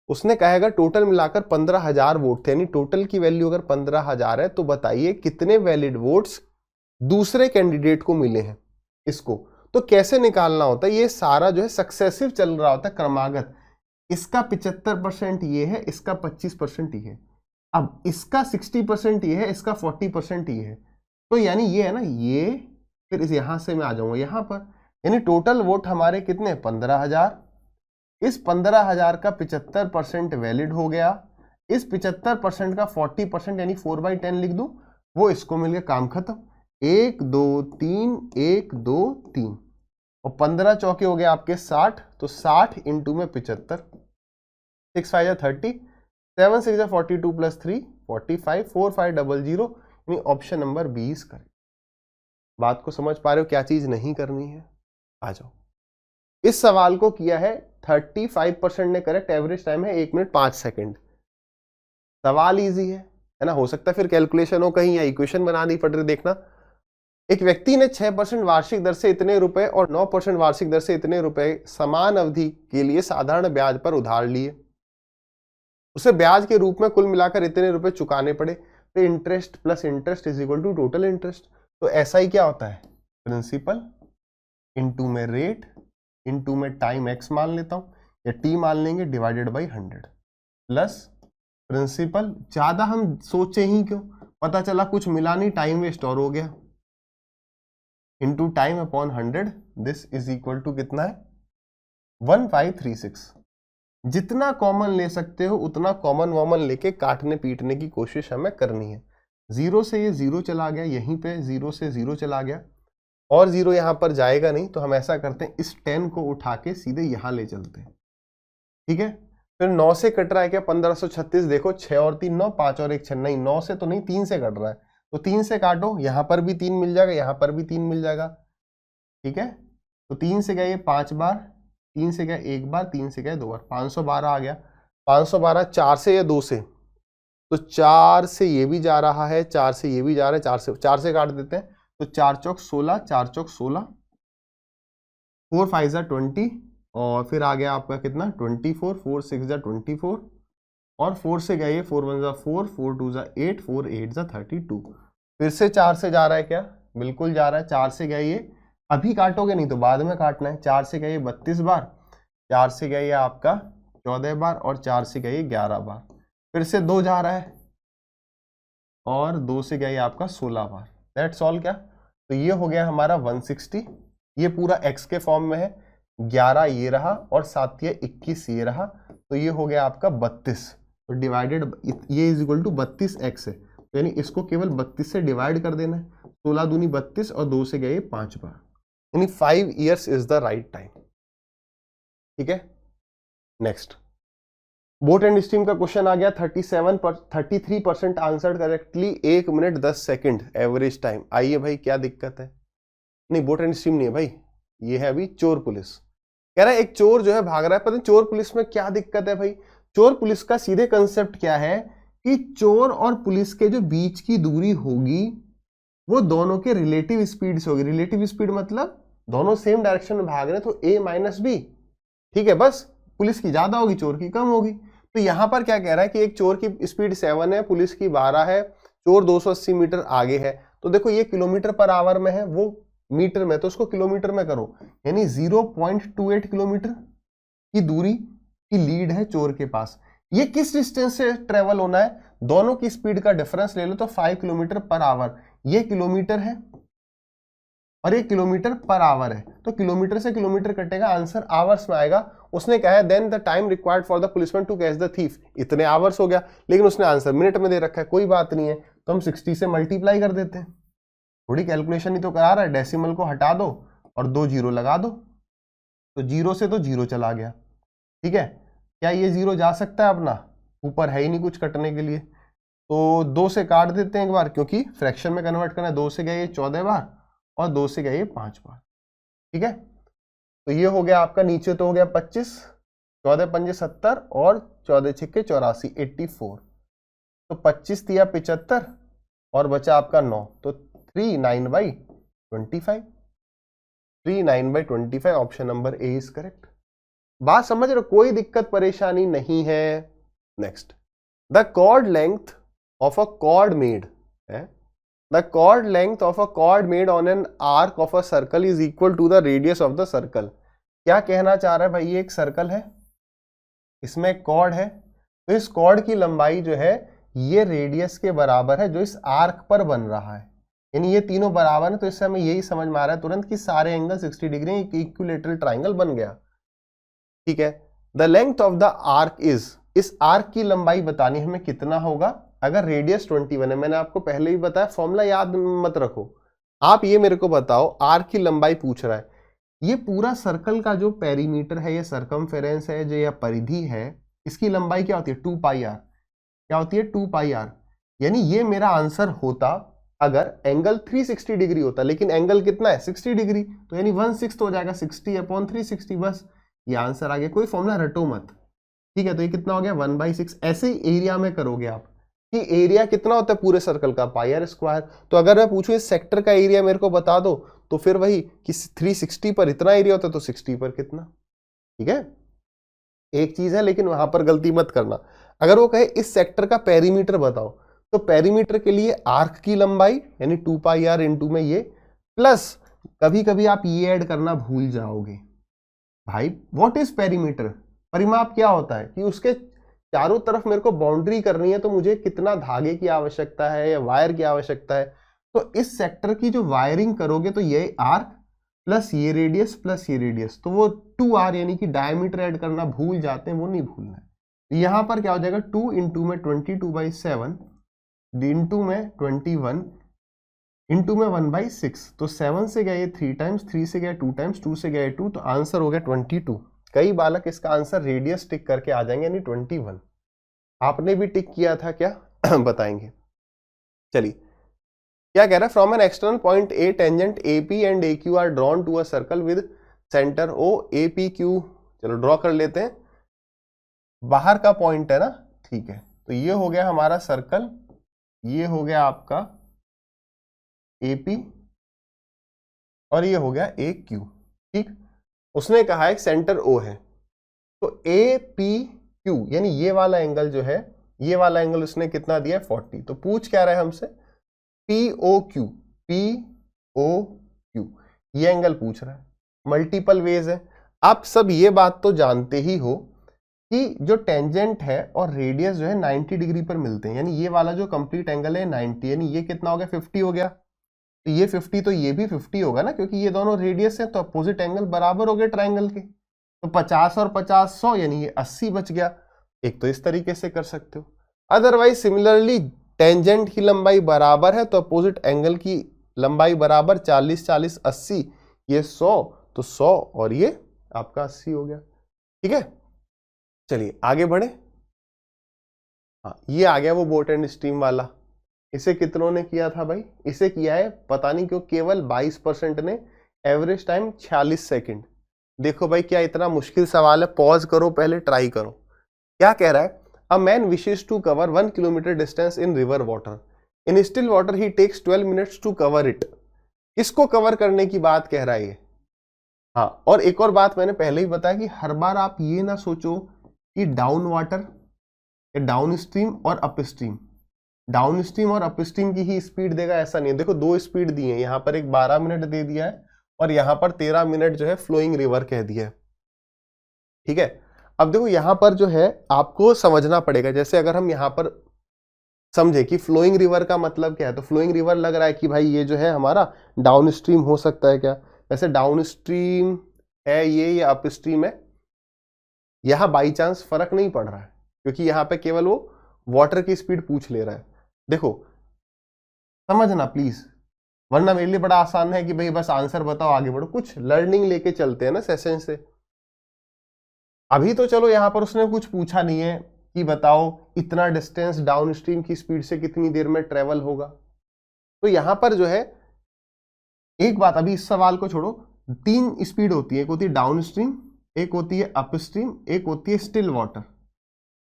उसने कहेगा टोटल मिलाकर 15,000 वोट थे, यानी टोटल की वैल्यू अगर 15,000 है तो बताइए कितने वैलिड वोट्स दूसरे कैंडिडेट को मिले हैं इसको, तो कैसे निकालना होता है, ये सारा जो है सक्सेसिव चल रहा होता है, क्रमागत। इसका 75% ये है, इसका 25% ये है, अब इसका 60% ये है, इसका 40% ये है, तो यानी ये है ना ये, फिर इस यहां से मैं आ जाऊंगा यहां पर, यानी टोटल वोट हमारे कितने 15,000। इस 15,000 का 75% वैलिड हो गया, इस 75% का 40% यानी 4/10 लिख दूं, वो इसको मिल गया, काम खत्म। 1 2 3 1 2 3 और 15 चौके हो गए आपके 60, तो 60 इंटू में 75, 6 5 30, 7 6 42 प्लस 3 45, 4 5 0 0, यानी ऑप्शन नंबर 20 करें। बात को समझ पा रहे हो, क्या चीज नहीं करनी है? आ जाओ। इस सवाल को किया है 35% ने करेक्ट, एवरेज टाइम है 1 मिनट 5 सेकंड। सवाल इजी है ना, हो सकता है फिर कैलकुलेशन हो कहीं या इक्वेशन बनानी पड़ रही। देखना, एक व्यक्ति ने 6% वार्षिक दर से इतने रुपए और 9% वार्षिक दर से इतने रुपए समान अवधि के लिए साधारण ब्याज पर उधार लिए। उसे ब्याज के रूप में कुल मिलाकर इतने रुपए चुकाने पड़े, तो interest plus interest is equal to total interest. तो ऐसा ही क्या होता है, प्रिंसिपल इंटू में रेट इंटू में टाइम एक्स मान लेता हूं या टी मान लेंगे, डिवाइडेड बाई 100 प्लस प्रिंसिपल। ज्यादा हम सोचे ही क्यों, पता चला कुछ मिला नहीं, टाइम वेस्ट और हो गया, into time upon 100, this is equal to कितना है 1536। जितना कॉमन ले सकते हो उतना कॉमन वॉमन लेके काटने पीटने की कोशिश हमें करनी है। 0 से ये 0 चला गया, यहीं पे 0 से 0 चला गया और 0 यहां पर जाएगा नहीं, तो हम ऐसा करते हैं इस 10 को उठा के सीधे यहां ले चलते हैं, ठीक है। फिर 9 से कट रहा है क्या 1536, देखो 6 और 3 9, 5 और 1 6, नहीं 9 से तो नहीं 3 से कट रहा है, तो 3 से काटो, यहां पर भी 3 मिल जाएगा, यहां पर भी 3 मिल जाएगा, ठीक है। तो 3 से गए 5 बार, 3 से गया 1 बार, 3 से गए 2 बार, 512 आ गया। 512 4 से या 2 से, तो 4 से ये भी जा रहा है, 4 से ये भी जा रहा है, 4 से काट देते हैं, तो 4 चौक 16, 4 चौक 16, 4 5 जा 20 और फिर आ गया आपका कितना 24, 4 6 जा 24 और 4 से गए 4 1 जा 4, 4 2 जा 8, 4 8 जा 32। फिर से 4 से जा रहा है क्या, बिल्कुल जा रहा है। 4 से गए ये, अभी काटोगे नहीं तो बाद में काटना है। 4 से गए 32 बार, 4 से गए आपका 14 बार और 4 से गए 11 बार। फिर से 2 जा रहा है और 2 से गए आपका 16 बार। That's all. क्या, तो ये हो गया हमारा 160, ये पूरा x के फॉर्म में है, 11 ये रहा और 7 ये 21 ये रहा, तो ये हो गया आपका 32, तो डिवाइडेड ये इज इक्वल टू 32x है, तो यानी इसको केवल 32 से डिवाइड कर देना है। 16 दूनी 32 और 2 से गए 5 बार, यानी 5 years is the right time, ठीक है। नेक्स्ट, बोट एंड स्टीम का क्वेश्चन आ गया। 33% answered correctly, 1 minute 10 second average time. आइए भाई, क्या दिक्कत है? नहीं, बोट एंड स्टीम नहीं है भाई, ये है अभी चोर पुलिस। कह रहा है एक चोर जो है भाग रहा है, पता नहीं चोर पुलिस में क्या दिक्कत है भाई। चोर पुलिस का सीधे कंसेप्ट क्या है कि चोर और पुलिस के जो बीच की दूरी होगी वो दोनों के रिलेटिव स्पीड से होगी। रिलेटिव स्पीड मतलब दोनों सेम डायरेक्शन में भाग रहे हैं, तो a माइनस बी, ठीक है। बस पुलिस की ज्यादा होगी, चोर की कम होगी। तो यहां पर क्या कह रहा है कि एक चोर की स्पीड 7 है, पुलिस की 12 है, चोर 280 मीटर आगे है। तो देखो ये किलोमीटर पर आवर में है, वो मीटर में, तो उसको किलोमीटर में करो, यानी 0.28 किलोमीटर की दूरी की लीड है चोर के पास। ये किस डिस्टेंस से ट्रेवल होना है, दोनों की स्पीड का डिफरेंस ले लो तो 5 किलोमीटर पर आवर। ये किलोमीटर है और ये किलोमीटर पर आवर है, तो किलोमीटर से किलोमीटर कटेगा, आंसर आवर्स में आएगा। उसने कहा है then the time required for the policeman to catch the thief, इतने आवर्स हो गया, लेकिन उसने आंसर मिनट में दे रखा है। कोई बात नहीं है, तो हम 60 से मल्टीप्लाई कर देते हैं, थोड़ी कैलकुलेशन ही तो करा रहा है। डेसिमल को हटा दो और 2 जीरो लगा दो, तो 0 से तो 0 चला गया, ठीक है। क्या ये 0 जा सकता है अपना, ऊपर है ही नहीं कुछ कटने के लिए, तो 2 से काट देते हैं एक बार, क्योंकि फ्रैक्शन में कन्वर्ट करना है। 2 से गए 14 बार और 2 से गए 5 बार, ठीक है। तो ये हो गया आपका, नीचे तो हो गया 25, 14 पंजे 70 और 14 छिक्के 84, 84। तो 25 दिया 75 और बचा आपका 9, तो 39/25, 39/25, option number A is correct. बात समझ रहे हो, कोई दिक्कत परेशानी नहीं है। Next, the chord length of a chord made है, the chord length of a chord made on an arc of a circle is equal to the radius of the circle. क्या कहना चाह रहा है भाई, ये एक सर्कल है, इसमें एक कॉर्ड है, तो इस कॉर्ड की लंबाई जो है ये रेडियस के बराबर है जो इस आर्क पर बन रहा है, यानी ये तीनों बराबर है। तो इससे हमें यही समझ में आ रहा है तुरंत कि सारे एंगल 60 डिग्री, एक इक्विलैटरल ट्राइंगल बन गया। ठीक है, the length of the arc is, इस आर्क की लंबाई बतानी हमें कितना होगा अगर रेडियस 21 है। मैंने आपको पहले ही बताया, फॉर्मूला याद मत रखो, आप ये मेरे को बताओ आर्क की लंबाई पूछ रहा है, ये पूरा सर्कल का जो पेरीमीटर है, ये सरकमफेरेंस है, जो ये परिधि है, इसकी लंबाई क्या होती है 2 पाई आर। क्या होती है 2 पाई आर, यानी ये मेरा आंसर होता अगर एंगल 360 डिग्री होता, लेकिन एंगल कितना है 60 डिग्री, तो यानी 1/6 हो जाएगा 60/360, बस ये आंसर आ गया। कोई फॉर्मूला रटो मत, ठीक है। तो ये कितना हो गया 1/6। ऐसे ही एरिया में करोगे आप कि एरिया कितना होता है पूरे सर्कल का, पाई आर स्क्वायर। तो अगर मैं पूछूं इस सेक्टर का एरिया मेरे को बता दो, तो फिर वही कि 360 पर इतना एरिया होता है तो 60 पर कितना। ठीक है, एक चीज है, लेकिन वहां पर गलती मत करना। अगर वो कहे इस सेक्टर का पेरीमीटर बताओ, तो पेरीमीटर के लिए आर्क की लंबाई यानी 2 पाई आर इंटू में ये, प्लस कभी कभी आप ये ऐड करना भूल जाओगे भाई, व्हाट इज पेरीमीटर। परिमाप क्या होता है कि उसके चारों तरफ मेरे को बाउंड्री करनी है, तो मुझे कितना धागे की आवश्यकता है या वायर की आवश्यकता है। तो इस सेक्टर की जो वायरिंग करोगे तो ये आर्क प्लस ये रेडियस प्लस ये रेडियस, तो वो 2r यानी कि डायमीटर ऐड करना भूल जाते हैं, वो नहीं भूलना है। तो यहां पर क्या हो जाएगा 2 इंटू में 22/7 इंटू में 21 इंटू में 1/6, तो 7 से गया ये 3 टाइम्स, 3 से गया 2 टाइम्स, 2 से गया 2, तो आंसर हो गया 22। कई बालक इसका आंसर रेडियस टिक करके आ जाएंगे, यानी 21। आपने भी टिक किया था क्या बताएंगे। चलिए, क्या कह रहा है, from an external point a tangent AP and AQ are drawn to a circle with centre O APQ। चलो ड्रॉ कर लेते हैं, बाहर का पॉइंट है ना, ठीक है। तो ये हो गया हमारा सर्कल, ये हो गया आपका AP और ये हो गया AQ। ठीक, उसने कहा है सेंटर O है, तो APQ यानी ये वाला एंगल जो है, ये वाला एंगल उसने कितना दिया है 40। तो पूछ क्या रहा है हमसे POQ, POQ ये एंगल पूछ रहा है। मल्टीपल वेज है, आप सब ये बात तो जानते ही हो कि जो टेंजेंट है और रेडियस जो है 90 डिग्री पर मिलते हैं, यानी ये वाला जो कंप्लीट एंगल है 90, यानी ये कितना हो गया 50 हो गया, तो ये 50 तो ये भी 50 होगा ना, क्योंकि ये दोनों रेडियस है, तो अपोजिट एंगल बराबर हो गए ट्राइंगल के। तो 50 और 50 100, यानी ये 80 बच गया। एक तो इस तरीके से कर सकते हो, अदरवाइज सिमिलरली टेंजेंट की लंबाई बराबर है तो अपोजिट एंगल की लंबाई बराबर, 40 40 80, ये 100, तो 100 और ये आपका 80 हो गया। ठीक है, चलिए आगे बढ़े। हाँ, ये आ गया वो बोट एंड स्ट्रीम वाला। इसे कितनों ने किया था भाई, इसे किया है पता नहीं क्यों केवल 22% ने, एवरेज टाइम 46 सेकंड। देखो भाई क्या इतना मुश्किल सवाल है, पॉज करो पहले, ट्राई करो। क्या कह रहा है, a man wishes to cover 1 kilometre distance in river water, in still water he takes 12 minutes to cover it. इसको कवर करने की बात कह रहा है ये। हाँ, और एक और बात मैंने पहले ही बताया कि हर बार आप ये ना सोचो कि डाउन वाटर, डाउन स्ट्रीम और अप स्ट्रीम, डाउन स्ट्रीम और अप स्ट्रीम की ही स्पीड देगा, ऐसा नहीं है। देखो दो स्पीड दी है, यहाँ पर एक 12 मिनट दे दिया है और यहाँ पर 13 मिनट जो है फ्लोइंग रिवर कह दिया है। ठीक है, अब देखो यहाँ पर जो है आपको समझना पड़ेगा, जैसे अगर हम यहाँ पर समझे कि फ्लोइंग रिवर का मतलब क्या है, तो फ्लोइंग रिवर लग रहा है कि भाई ये जो है हमारा डाउन स्ट्रीम हो सकता है क्या, वैसे डाउन स्ट्रीम है ये या अप स्ट्रीम है, यहाँ बाई चांस फर्क नहीं पड़ रहा है, क्योंकि यहाँ पे केवल वो वाटर की स्पीड पूछ ले रहा है। देखो समझना प्लीज, वरना मेरे लिए बड़ा आसान है कि भाई बस आंसर बताओ आगे बढ़ो, कुछ लर्निंग लेके चलते हैं ना सेशन से। अभी तो चलो यहाँ पर उसने कुछ पूछा नहीं है कि बताओ इतना डिस्टेंस डाउन स्ट्रीम की स्पीड से कितनी देर में ट्रेवल होगा। तो यहां पर जो है एक बात, अभी इस सवाल को छोड़ो, 3 स्पीड होती है, एक होती है डाउन स्ट्रीम, एक होती है अप स्ट्रीम, एक होती है स्टिल वाटर।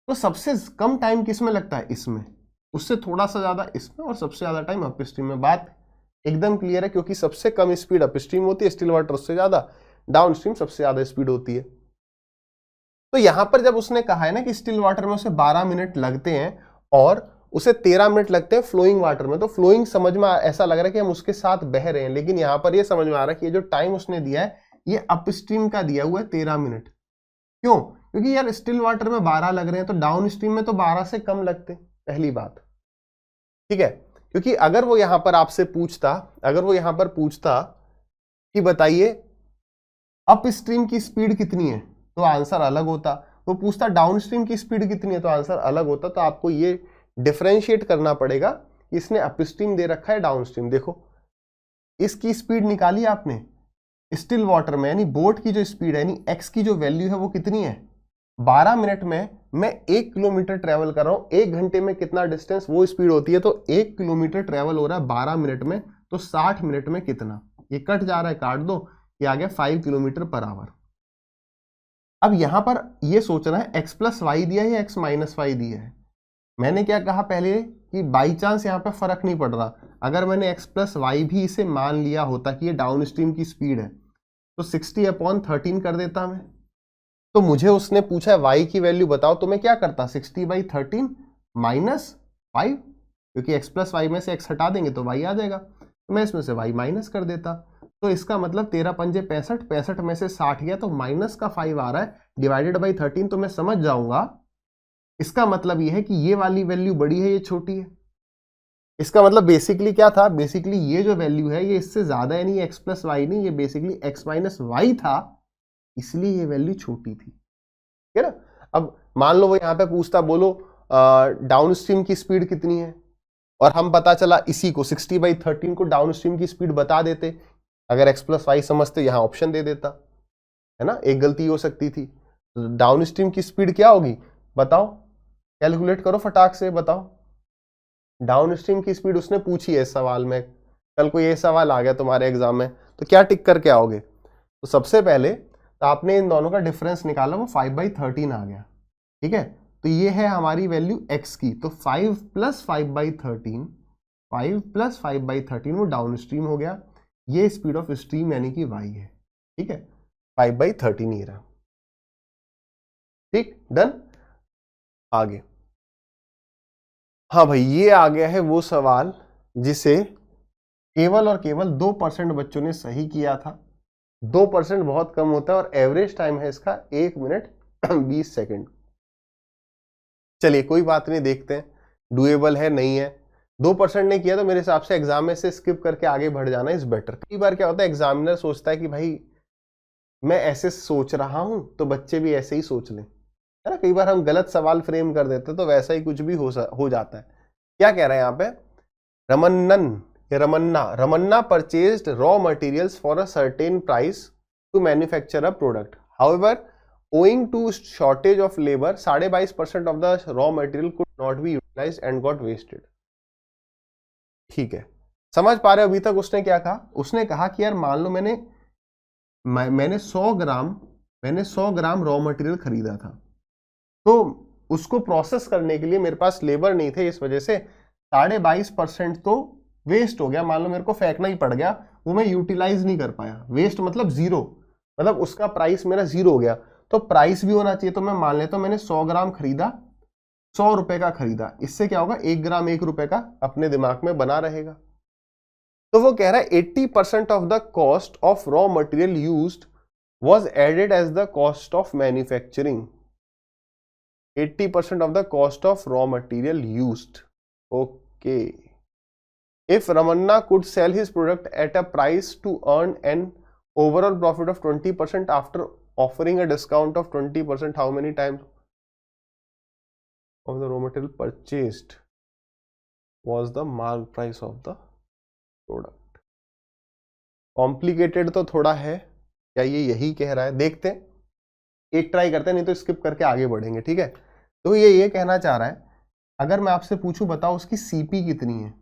तो सबसे कम टाइम किसमें लगता है, इसमें, उससे थोड़ा सा ज्यादा इसमें, और सबसे ज्यादा टाइम अप स्ट्रीम में। बात एकदम क्लियर है, क्योंकि सबसे कम स्पीड अप स्ट्रीम होती है, स्टिल वाटर उससे ज्यादा, डाउन स्ट्रीम सबसे ज्यादा स्पीड होती है। तो यहां पर जब उसने कहा है ना कि स्टिल वाटर में उसे 12 मिनट लगते हैं और उसे 13 मिनट लगते हैं फ्लोइंग वाटर में। तो फ्लोइंग समझ में ऐसा लग रहा है कि हम उसके साथ बह रहे हैं, लेकिन यहां पर ये समझ में आ रहा है कि ये जो टाइम उसने दिया है ये अपस्ट्रीम का दिया हुआ है 13 मिनट। क्यों? क्योंकि यार स्टिल वाटर में 12 लग रहे हैं, तो डाउन स्ट्रीम में तो 12 से कम लगते, पहली बात, ठीक है। क्योंकि अगर वो यहां पर आपसे पूछता, अगर वो यहां पर पूछता कि बताइए अप स्ट्रीम की स्पीड कितनी है, तो आंसर अलग होता। वो पूछता डाउन स्ट्रीम की स्पीड कितनी है, तो आंसर अलग होता। तो आपको ये डिफरेंशिएट करना पड़ेगा, इसने अप स्ट्रीम दे रखा है डाउन स्ट्रीम। देखो इसकी स्पीड निकाली आपने स्टिल वाटर में, यानी बोट की जो स्पीड है, यानी एक्स की जो वैल्यू है वो कितनी है, 12 मिनट में मैं 1 किलोमीटर ट्रेवल कर रहा हूं, 1 घंटे में कितना डिस्टेंस वो स्पीड होती है, तो 1 किलोमीटर ट्रेवल हो रहा है 12 मिनट में, तो 60 मिनट में कितना, ये कट जा रहा है, काट दो, ये आ गया 5 किलोमीटर पर आवर। अब यहां पर ये सोचना है एक्स प्लस वाई दिया है या एक्स माइनस वाई दिया है। मैंने क्या कहा पहले कि बाई चांस यहां पर फर्क नहीं पड़ रहा, अगर मैंने एक्स प्लस वाई भी इसे मान लिया होता कि ये डाउन स्ट्रीम की स्पीड है, तो 60/13 कर देता मैं। तो मुझे उसने पूछा है y की वैल्यू बताओ, तो मैं क्या करता, 60/13 माइनस 5, क्योंकि x प्लस वाई में से x हटा देंगे तो y आ जाएगा, तो मैं इसमें से y माइनस कर देता। तो इसका मतलब 13 पंजे 65, 65 में से 60 गया, तो माइनस का 5 आ रहा है, डिवाइडेड बाई 13, तो मैं समझ जाऊंगा इसका मतलब ये है कि ये वाली वैल्यू बड़ी है, ये छोटी है। इसका मतलब बेसिकली क्या था, बेसिकली ये जो वैल्यू है ये इससे ज्यादा है, नहीं x प्लस वाई नहीं, ये बेसिकली x माइनस वाई था, इसलिए ये वैल्यू छोटी थी, ठीक है ना। अब मान लो वो यहां पे पूछता, बोलो डाउन स्ट्रीम की स्पीड कितनी है, और हम पता चला इसी को 60/13 को डाउन स्ट्रीम की स्पीड बता देते, अगर x प्लस वाई समझते यहां ऑप्शन दे देता, है ना, एक गलती हो सकती थी। डाउन स्ट्रीम की स्पीड क्या होगी बताओ, कैलकुलेट करो फटाक से, बताओ डाउन स्ट्रीम की स्पीड उसने पूछी है इस सवाल में, कल को ये सवाल आ गया तुम्हारे एग्जाम में, तो क्या टिक करके आओगे। तो सबसे पहले तो आपने इन दोनों का डिफरेंस निकाला, वो 5/13 आ गया, ठीक है। तो ये है हमारी वैल्यू x की, तो 5 + 5/13, 5 + 5/13 वो डाउन स्ट्रीम हो गया, ये स्पीड ऑफ स्ट्रीम यानी कि y है, ठीक है, 5/13 ही रहा, ठीक, डन। आगे, हाँ भाई, ये आ गया है वो सवाल जिसे केवल और केवल 2% बच्चों ने सही किया था। 2% बहुत कम होता है, और एवरेज टाइम है इसका 1 मिनट 20 सेकेंड। चलिए कोई बात नहीं, देखते हैं डुएबल है नहीं है। 2% ने किया तो मेरे हिसाब से एग्जाम में से स्किप करके आगे बढ़ जाना इज बेटर। कई बार क्या होता है, एग्जामिनर सोचता है कि भाई मैं ऐसे सोच रहा हूं तो बच्चे भी ऐसे ही सोच लें, है ना। कई बार हम गलत सवाल फ्रेम कर देते तो वैसा ही कुछ भी हो जाता है। क्या कह रहा है यहाँ पे, Ramanna purchased raw materials for a certain price to manufacture a product, however owing to shortage of labor 22.5% of the raw material could not be utilized and got wasted। ठीक है, समझ पा रहे हो अभी तक उसने क्या कहा, उसने कहा कि यार मान लो मैंने 100 ग्राम रॉ मटेरियल खरीदा था, तो उसको प्रोसेस करने के लिए मेरे पास लेबर नहीं थे, इस वजह से 22.5% तो वेस्ट हो गया, मान लो मेरे को फेंकना ही पड़ गया, वो मैं यूटिलाइज नहीं कर पाया। वेस्ट मतलब जीरो, मतलब उसका प्राइस मेरा जीरो हो गया। तो प्राइस भी होना चाहिए, तो मैं मान लेता हूं मैंने 100 ग्राम खरीदा, 100 रुपए का खरीदा, इससे क्या होगा 1 ग्राम 1 रुपए का अपने दिमाग में बना रहेगा। तो वो कह रहा है 80% of the cost of raw material used was added as the cost of manufacturing. 80% of the cost of raw material used. Okay. If Ramanna could sell his product at a price to earn an overall profit of 20% after offering a discount of 20%, how many times of the raw material purchased was the mark price of the product? Complicated तो थोड़ा है, क्या ये यही कह रहा है, देखते हैं, एक ट्राई करते हैं, नहीं तो स्किप करके आगे बढ़ेंगे, ठीक है। तो ये कहना चाह रहा है, अगर मैं आपसे पूछूं बताओ उसकी सीपी कितनी है,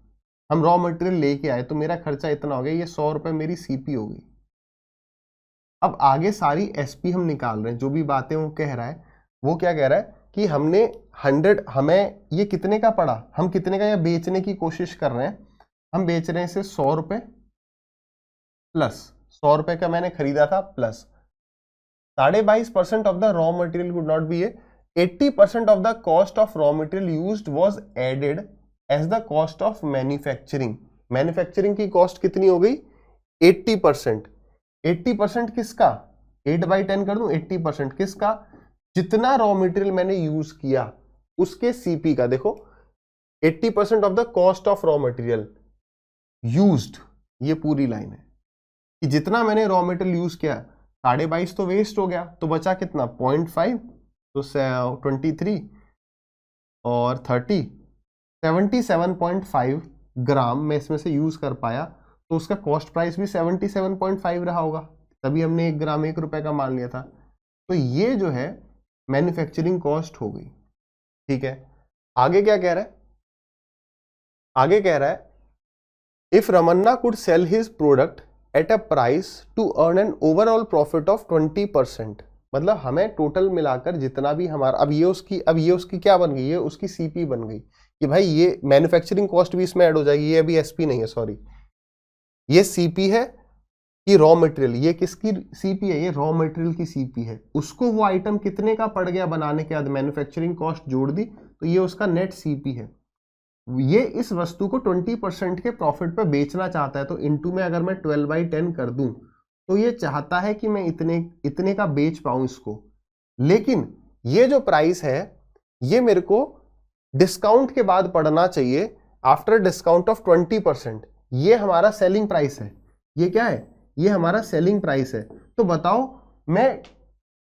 हम रॉ मटेरियल लेके आए तो मेरा खर्चा इतना हो गया, ये 100 रुपए मेरी सीपी हो गई। अब आगे सारी एसपी हम निकाल रहे हैं, जो भी बातें वो कह रहा है, वो क्या कह रहा है कि हमने 100, हमें ये कितने का पड़ा, हम कितने का ये बेचने की कोशिश कर रहे हैं, हम बेच रहे हैं इसे 100 रुपए प्लस 100 रुपए का मैंने खरीदा था, plus 22.5% of the raw material would not be a 80% of the cost of raw material used was added as the cost of manufacturing. Manufacturing की कॉस्ट कितनी हो गई? 80%। 80% किसका? 8/10 कर दूं, 80% किसका? जितना रॉ मटेरियल मैंने यूज किया उसके सीपी का। देखो 80% of the cost of raw material used, ये पूरी लाइन है कि जितना मैंने रॉ मटेरियल यूज किया, 22.5 तो वेस्ट हो गया, तो बचा कितना? 0.5, तो 23 और 30, 77.5 ग्राम मैं इसमें से यूज कर पाया, तो उसका कॉस्ट प्राइस भी 77.5 रहा होगा, तभी हमने 1 ग्राम 1 रुपए का मान लिया था। तो ये जो है मैन्युफैक्चरिंग कॉस्ट हो गई। ठीक है, आगे क्या कह रहा है? आगे कह रहा है if Ramanna could sell his product at a price to earn an overall profit of 20%। मतलब हमें टोटल मिलाकर जितना भी हमारा, अब ये उसकी क्या बन गई? ये उसकी सीपी बन गई कि भाई ये मैन्युफैक्चरिंग कॉस्ट भी इसमें ऐड हो जाएगी। ये अभी एसपी नहीं है, सॉरी, ये सीपी है कि रॉ मटेरियल। ये किसकी सीपी है? ये रॉ मटेरियल की सीपी है। उसको वो आइटम कितने का पड़ गया बनाने के बाद, मैन्युफैक्चरिंग कॉस्ट जोड़ दी, तो ये उसका नेट सीपी है। ये इस वस्तु को 20% के प्रॉफिट पे बेचना चाहता है, तो इनटू में अगर मैं 12/10 कर दूं, तो ये चाहता है कि मैं इतने का बेच पाऊं इसको। लेकिन ये जो प्राइस है ये मेरे को डिस्काउंट के बाद पड़ना चाहिए, आफ्टर डिस्काउंट ऑफ 20%। ये हमारा सेलिंग प्राइस है। ये क्या है? ये हमारा सेलिंग प्राइस है। तो बताओ मैं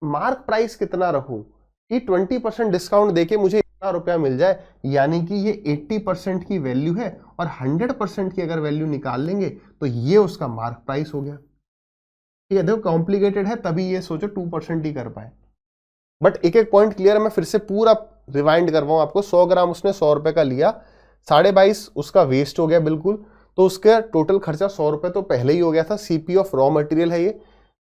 मार्क प्राइस कितना रखूं कि 20% डिस्काउंट देके मुझे इतना रुपया मिल जाए, यानी कि ये 80% की वैल्यू है और 100% की अगर वैल्यू निकाल लेंगे तो ये उसका मार्क प्राइस हो गया। ठीक है, देखो कॉम्प्लिकेटेड है, तभी ये सोचो 2% ही कर पाए। बट एक एक पॉइंट क्लियर है, मैं फिर से पूरा रिवाइंड करवाऊं आपको। 100 ग्राम उसने 100 रुपए का लिया, 22.5 उसका वेस्ट हो गया बिल्कुल, तो उसका टोटल खर्चा 100 रुपए तो पहले ही हो गया था। सीपी ऑफ रॉ मटेरियल है ये।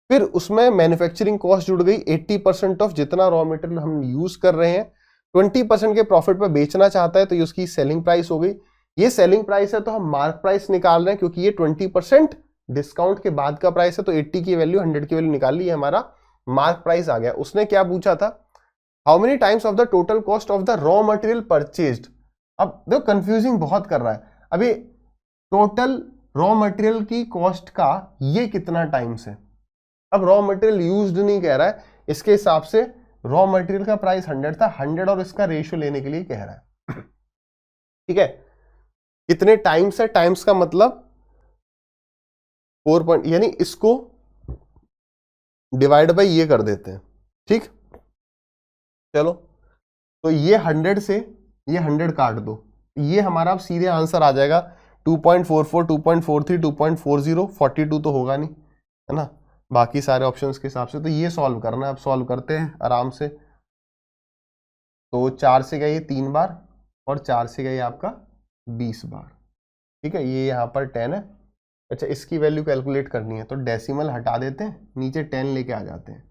फिर उसमें मैन्युफैक्चरिंग कॉस्ट जुड़ गई, 80% ऑफ जितना रॉ मटेरियल हम यूज कर रहे हैं 20% के प्रॉफिट पर बेचना चाहता है, तो ये उसकी सेलिंग प्राइस हो गई। ये सेलिंग प्राइस है तो हम मार्क प्राइस निकाल रहे हैं, क्योंकि ये 20% डिस्काउंट के बाद का प्राइस है, तो 80 की वैल्यू 100 की वैल्यू निकाल ली, हमारा मार्क प्राइस आ गया। उसने क्या पूछा था? How many times of the total cost of the raw material purchased. अब देखो कंफ्यूजिंग बहुत कर रहा है। अभी टोटल रॉ मटेरियल की कॉस्ट का ये कितना टाइम्स है। अब रॉ मटेरियल यूज्ड नहीं कह रहा है, इसके हिसाब से रॉ मटेरियल का प्राइस 100 था, 100 और इसका रेशियो लेने के लिए कह रहा है। ठीक है, कितने टाइम्स है? टाइम्स का मतलब 4 पॉइंट, यानी इसको डिवाइड बाई ये कर देते हैं। ठीक, चलो तो ये 100 से ये 100 काट दो, ये हमारा अब सीधे आंसर आ जाएगा 2.44, 2.43, 2.40, 42 तो होगा नहीं, है ना, बाकी सारे ऑप्शंस के हिसाब से। तो ये सॉल्व करना है, अब सॉल्व करते हैं आराम से। तो 4 से गए 3 बार और 4 से गए आपका 20 बार। ठीक है, ये यहाँ पर 10 है। अच्छा, इसकी वैल्यू कैलकुलेट करनी है तो डेसिमल हटा देते हैं, नीचे 10 लेके आ जाते हैं।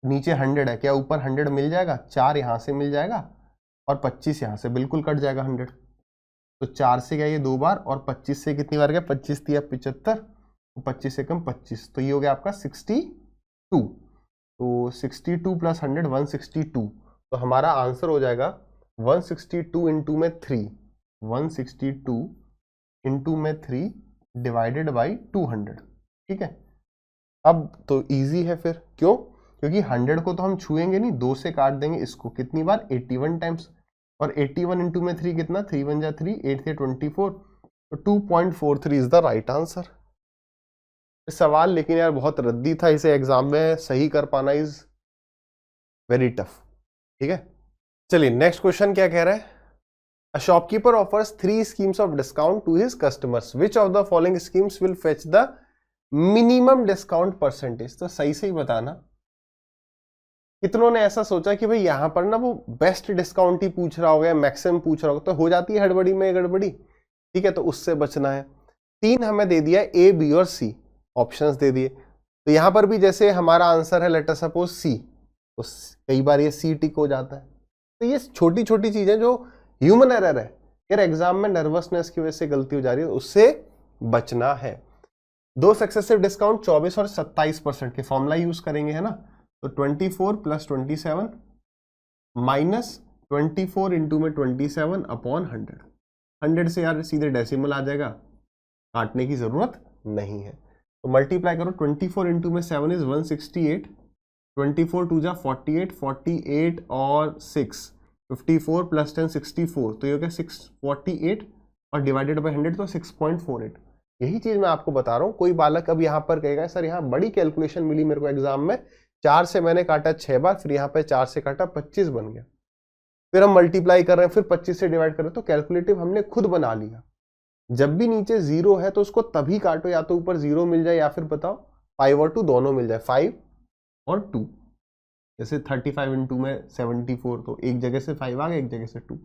नीचे 100 है, क्या ऊपर 100 मिल जाएगा? 4 यहाँ से मिल जाएगा और 25 यहाँ से, बिल्कुल कट जाएगा 100। तो 4 से गया ये 2 बार और 25 से कितनी बार गया? 25 दिया 75, 25 से कम 25, तो ये हो गया आपका 62। तो 62 प्लस 100 162, तो हमारा आंसर हो जाएगा 162 इंटू में 3, 162 इंटू में 3 डिवाइडेड बाई 200। ठीक है, अब तो इजी है फिर, क्यों? क्योंकि 100 को तो हम छुएंगे नहीं, 2 से काट देंगे इसको, कितनी बार? 81 टाइम्स, और 81 इंटू में 3 कितना? 3 1 जा 3, 8 से 24, तो 2.43 इज द राइट आंसर। सवाल लेकिन यार बहुत रद्दी था, इसे एग्जाम में सही कर पाना इज वेरी टफ। ठीक है, चलिए नेक्स्ट क्वेश्चन क्या कह रहा है? A shopkeeper offers 3 schemes of discount to his customers. Which of the following schemes will fetch the minimum discount percentage? तो सही से ही बताना। कितनों ने ऐसा सोचा कि भाई यहां पर ना वो बेस्ट डिस्काउंट ही पूछ रहा होगा, मैक्सिमम पूछ रहा होगा, तो हो जाती है हड़बड़ी में गड़बड़ी। ठीक है, तो उससे बचना है। 3 हमें दे दिया, ए बी और सी ऑप्शंस दे दिए। तो यहां पर भी जैसे हमारा आंसर है लेट अस सपोज सी, तो कई बार ये सी टिक हो जाता है। तो ये छोटी छोटी चीजें जो ह्यूमन एरर है, यार एग्जाम में नर्वसनेस की वजह से गलती हो जा रही है, उससे बचना है। 2 सक्सेसिव डिस्काउंट 24 और 27% के फॉर्मूला यूज करेंगे, है ना। तो 24 प्लस 27 माइनस 24 इंटू में 27 अपॉन 100। 100 से यार सीधे डेसिमल आ जाएगा, काटने की जरूरत नहीं है। तो मल्टीप्लाई करो, 24 इंटू में 7 इज 168, 24 टू जा 48, 48 और 6 54 प्लस 10 64, तो ये हो गया 648 और डिवाइडेड बाय 100 तो 6.48। यही चीज मैं आपको बता रहा हूँ। कोई बालक अब यहाँ पर कहेगा सर यहाँ बड़ी कैलकुलेशन मिली मेरे को एग्जाम में, 4 से मैंने काटा 6 बार, फिर यहाँ पे 4 से काटा 25 बन गया, फिर हम मल्टीप्लाई कर रहे हैं, फिर 25 से डिवाइड कर रहे हैं, तो कैलकुलेटिव हमने खुद बना लिया। जब भी नीचे 0 है तो उसको तभी काटो, या तो ऊपर 0 मिल जाए या फिर बताओ 5 और 2 दोनों मिल जाए, 5 और 2। जैसे 35 इंटू में 74, तो एक जगह से 5 आ गया, एक जगह से 2,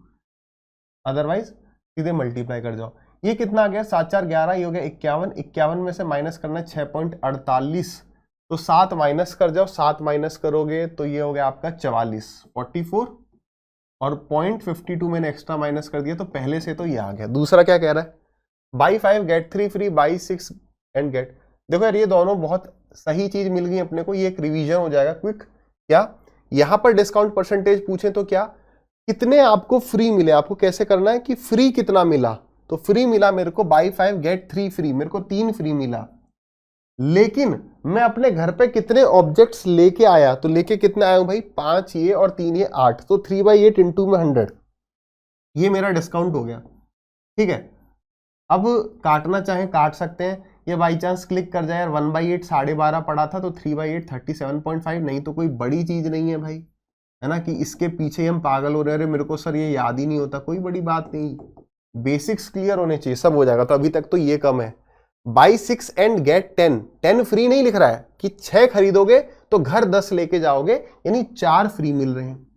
अदरवाइज सीधे मल्टीप्लाई कर जाओ। ये कितना आ गया, 7 4 11, ये हो गया 51, 51 में से माइनस करना है 6.48, तो 7 माइनस कर जाओ, 7 माइनस करोगे तो ये हो गया आपका 44, 44 और 0.52 मैंने एक्स्ट्रा माइनस कर दिया, तो पहले से तो ये आ गया। दूसरा क्या कह रहा है, buy 5 get 3 free, buy 6 and get. देखो यार ये दोनों बहुत सही चीज मिल गई अपने को, ये एक रिवीजन हो जाएगा क्विक। क्या यहां पर डिस्काउंट परसेंटेज पूछे तो क्या, कितने आपको फ्री मिले, आपको कैसे करना है कि फ्री कितना मिला, तो फ्री मिला मेरे को बाई 5 गेट 3 फ्री, मेरे को 3 फ्री मिला। लेकिन मैं अपने घर पे कितने ऑब्जेक्ट्स लेके आया, तो लेके कितने आया हूं भाई, 5 ये और 3 ये 8, तो 3/8 इंटू में 100, ये मेरा डिस्काउंट हो गया। ठीक है, अब काटना चाहे काट सकते हैं, ये बाई चांस क्लिक कर जाए यार 1/8 12.5 पड़ा था, तो 3/8 37.5, नहीं तो कोई बड़ी चीज नहीं है भाई, है ना, कि इसके पीछे हम पागल हो रहे हैं, मेरे को सर ये याद ही नहीं होता, कोई बड़ी बात नहीं, बेसिक्स क्लियर होने चाहिए, सब हो जाएगा। तो अभी तक तो ये कम है। बाई 6 एंड गेट 10, 10 फ्री नहीं लिख रहा है कि 6 खरीदोगे तो घर 10 लेके जाओगे, यानी 4 फ्री मिल रहे हैं।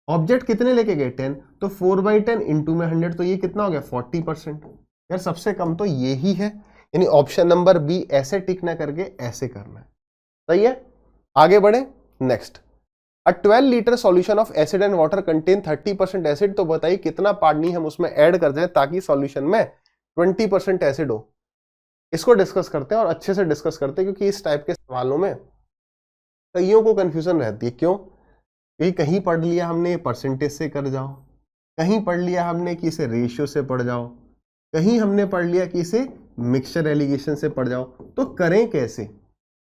ऑब्जेक्ट कितने लेके गए, 10, तो 4/10 इंटू में 100, तो ये कितना हो गया 40%। यार सबसे कम तो ये ही है, यानी ऑप्शन नंबर बी ऐसे टिक ना करके ऐसे करना है। सही है, आगे बढ़े। Next, a 12 litre solution of acid and water contain 30% acid, तो बताइए कितना पानी हम उसमें ऐड कर दें ताकि सॉल्यूशन में 20% एसिड हो। इसको डिस्कस करते हैं और अच्छे से डिस्कस करते हैं, क्योंकि इस टाइप के सवालों में कईयों को कंफ्यूजन रहती है। क्यों, क्योंकि कहीं पढ़ लिया हमने परसेंटेज से कर जाओ, कहीं पढ़ लिया हमने कि इसे रेशियो से पढ़ जाओ, कहीं हमने पढ़ लिया कि इसे मिक्सचर एलिगेशन से पढ़ जाओ, तो करें कैसे,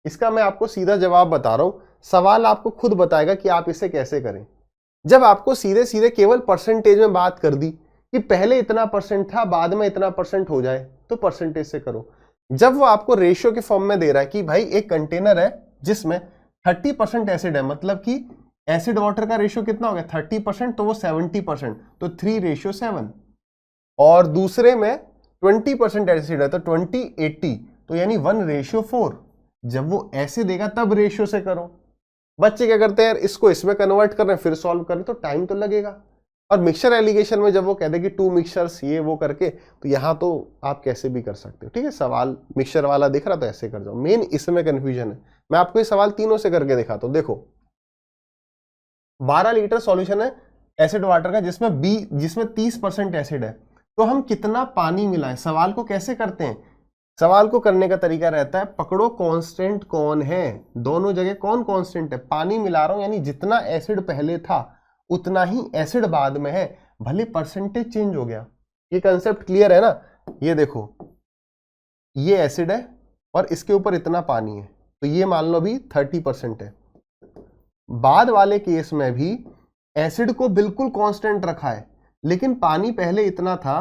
इसका मैं आपको सीधा जवाब बता रहा हूं। सवाल आपको खुद बताएगा कि आप इसे कैसे करें। जब आपको सीधे सीधे केवल परसेंटेज में बात कर दी कि पहले इतना परसेंट था बाद में इतना परसेंट हो जाए, तो परसेंटेज से करो। जब वो आपको रेशियो के फॉर्म में दे रहा है कि भाई एक कंटेनर है जिसमें 30% एसिड है, मतलब कि एसिड वाटर का रेशियो कितना हो गया 30%, तो वो 70%, तो 3:7, और दूसरे में 20% एसिड है तो 20:80, तो यानी 1:4। जब वो ऐसे देगा तब रेशियो से करो। बच्चे क्या करते हैं यार, इसको इसमें कन्वर्ट कर रहे हैं फिर सॉल्व करें, तो टाइम तो लगेगा। और मिक्सचर एलिगेशन में जब वो कहते हैं कि 2 मिक्सचर्स ये वो करके, तो यहां तो आप कैसे भी कर सकते हो। ठीक है, सवाल मिक्सचर वाला दिख रहा तो ऐसे कर जाओ, मेन इसमें कंफ्यूजन है। मैं आपको ये सवाल तीनों से करके दिखाता हूं। देखो 12 लीटर सॉल्यूशन है एसिड वाटर का जिसमें 30% एसिड है, तो हम कितना पानी मिलाएं। सवाल को कैसे करते हैं, सवाल को करने का तरीका रहता है, पकड़ो कांस्टेंट कौन है, दोनों जगह कौन कांस्टेंट है, पानी मिला रहा हूं, यानी जितना एसिड पहले था उतना ही एसिड बाद में है, भले परसेंटेज चेंज हो गया। ये कंसेप्ट क्लियर है ना। ये देखो ये एसिड है और इसके ऊपर इतना पानी है, तो ये मान लो अभी 30% है। बाद वाले केस में भी एसिड को बिल्कुल कांस्टेंट रखा है, लेकिन पानी पहले इतना था,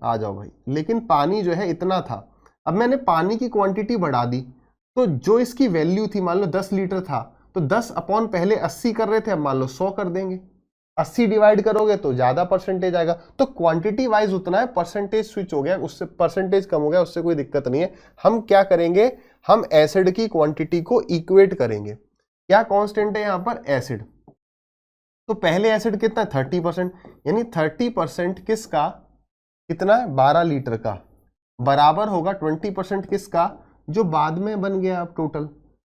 आ जाओ भाई, लेकिन पानी जो है इतना था, अब मैंने पानी की क्वांटिटी बढ़ा दी, तो जो इसकी वैल्यू थी मान लो 10 लीटर था, तो 10 अपॉन पहले 80 कर रहे थे, अब मान लो 100 कर देंगे, 80 डिवाइड करोगे तो ज्यादा परसेंटेज आएगा। तो क्वांटिटी वाइज उतना है, परसेंटेज स्विच हो गया, उससे परसेंटेज कम हो गया, उससे कोई दिक्कत नहीं है। हम क्या करेंगे, हम एसिड की क्वांटिटी को इक्वेट करेंगे। क्या कांस्टेंट है यहां पर, एसिड, तो पहले एसिड कितना है 30%, यानी 30% किसका, कितना है 12 लीटर का, बराबर होगा 20% किसका, जो बाद में बन गया अब टोटल।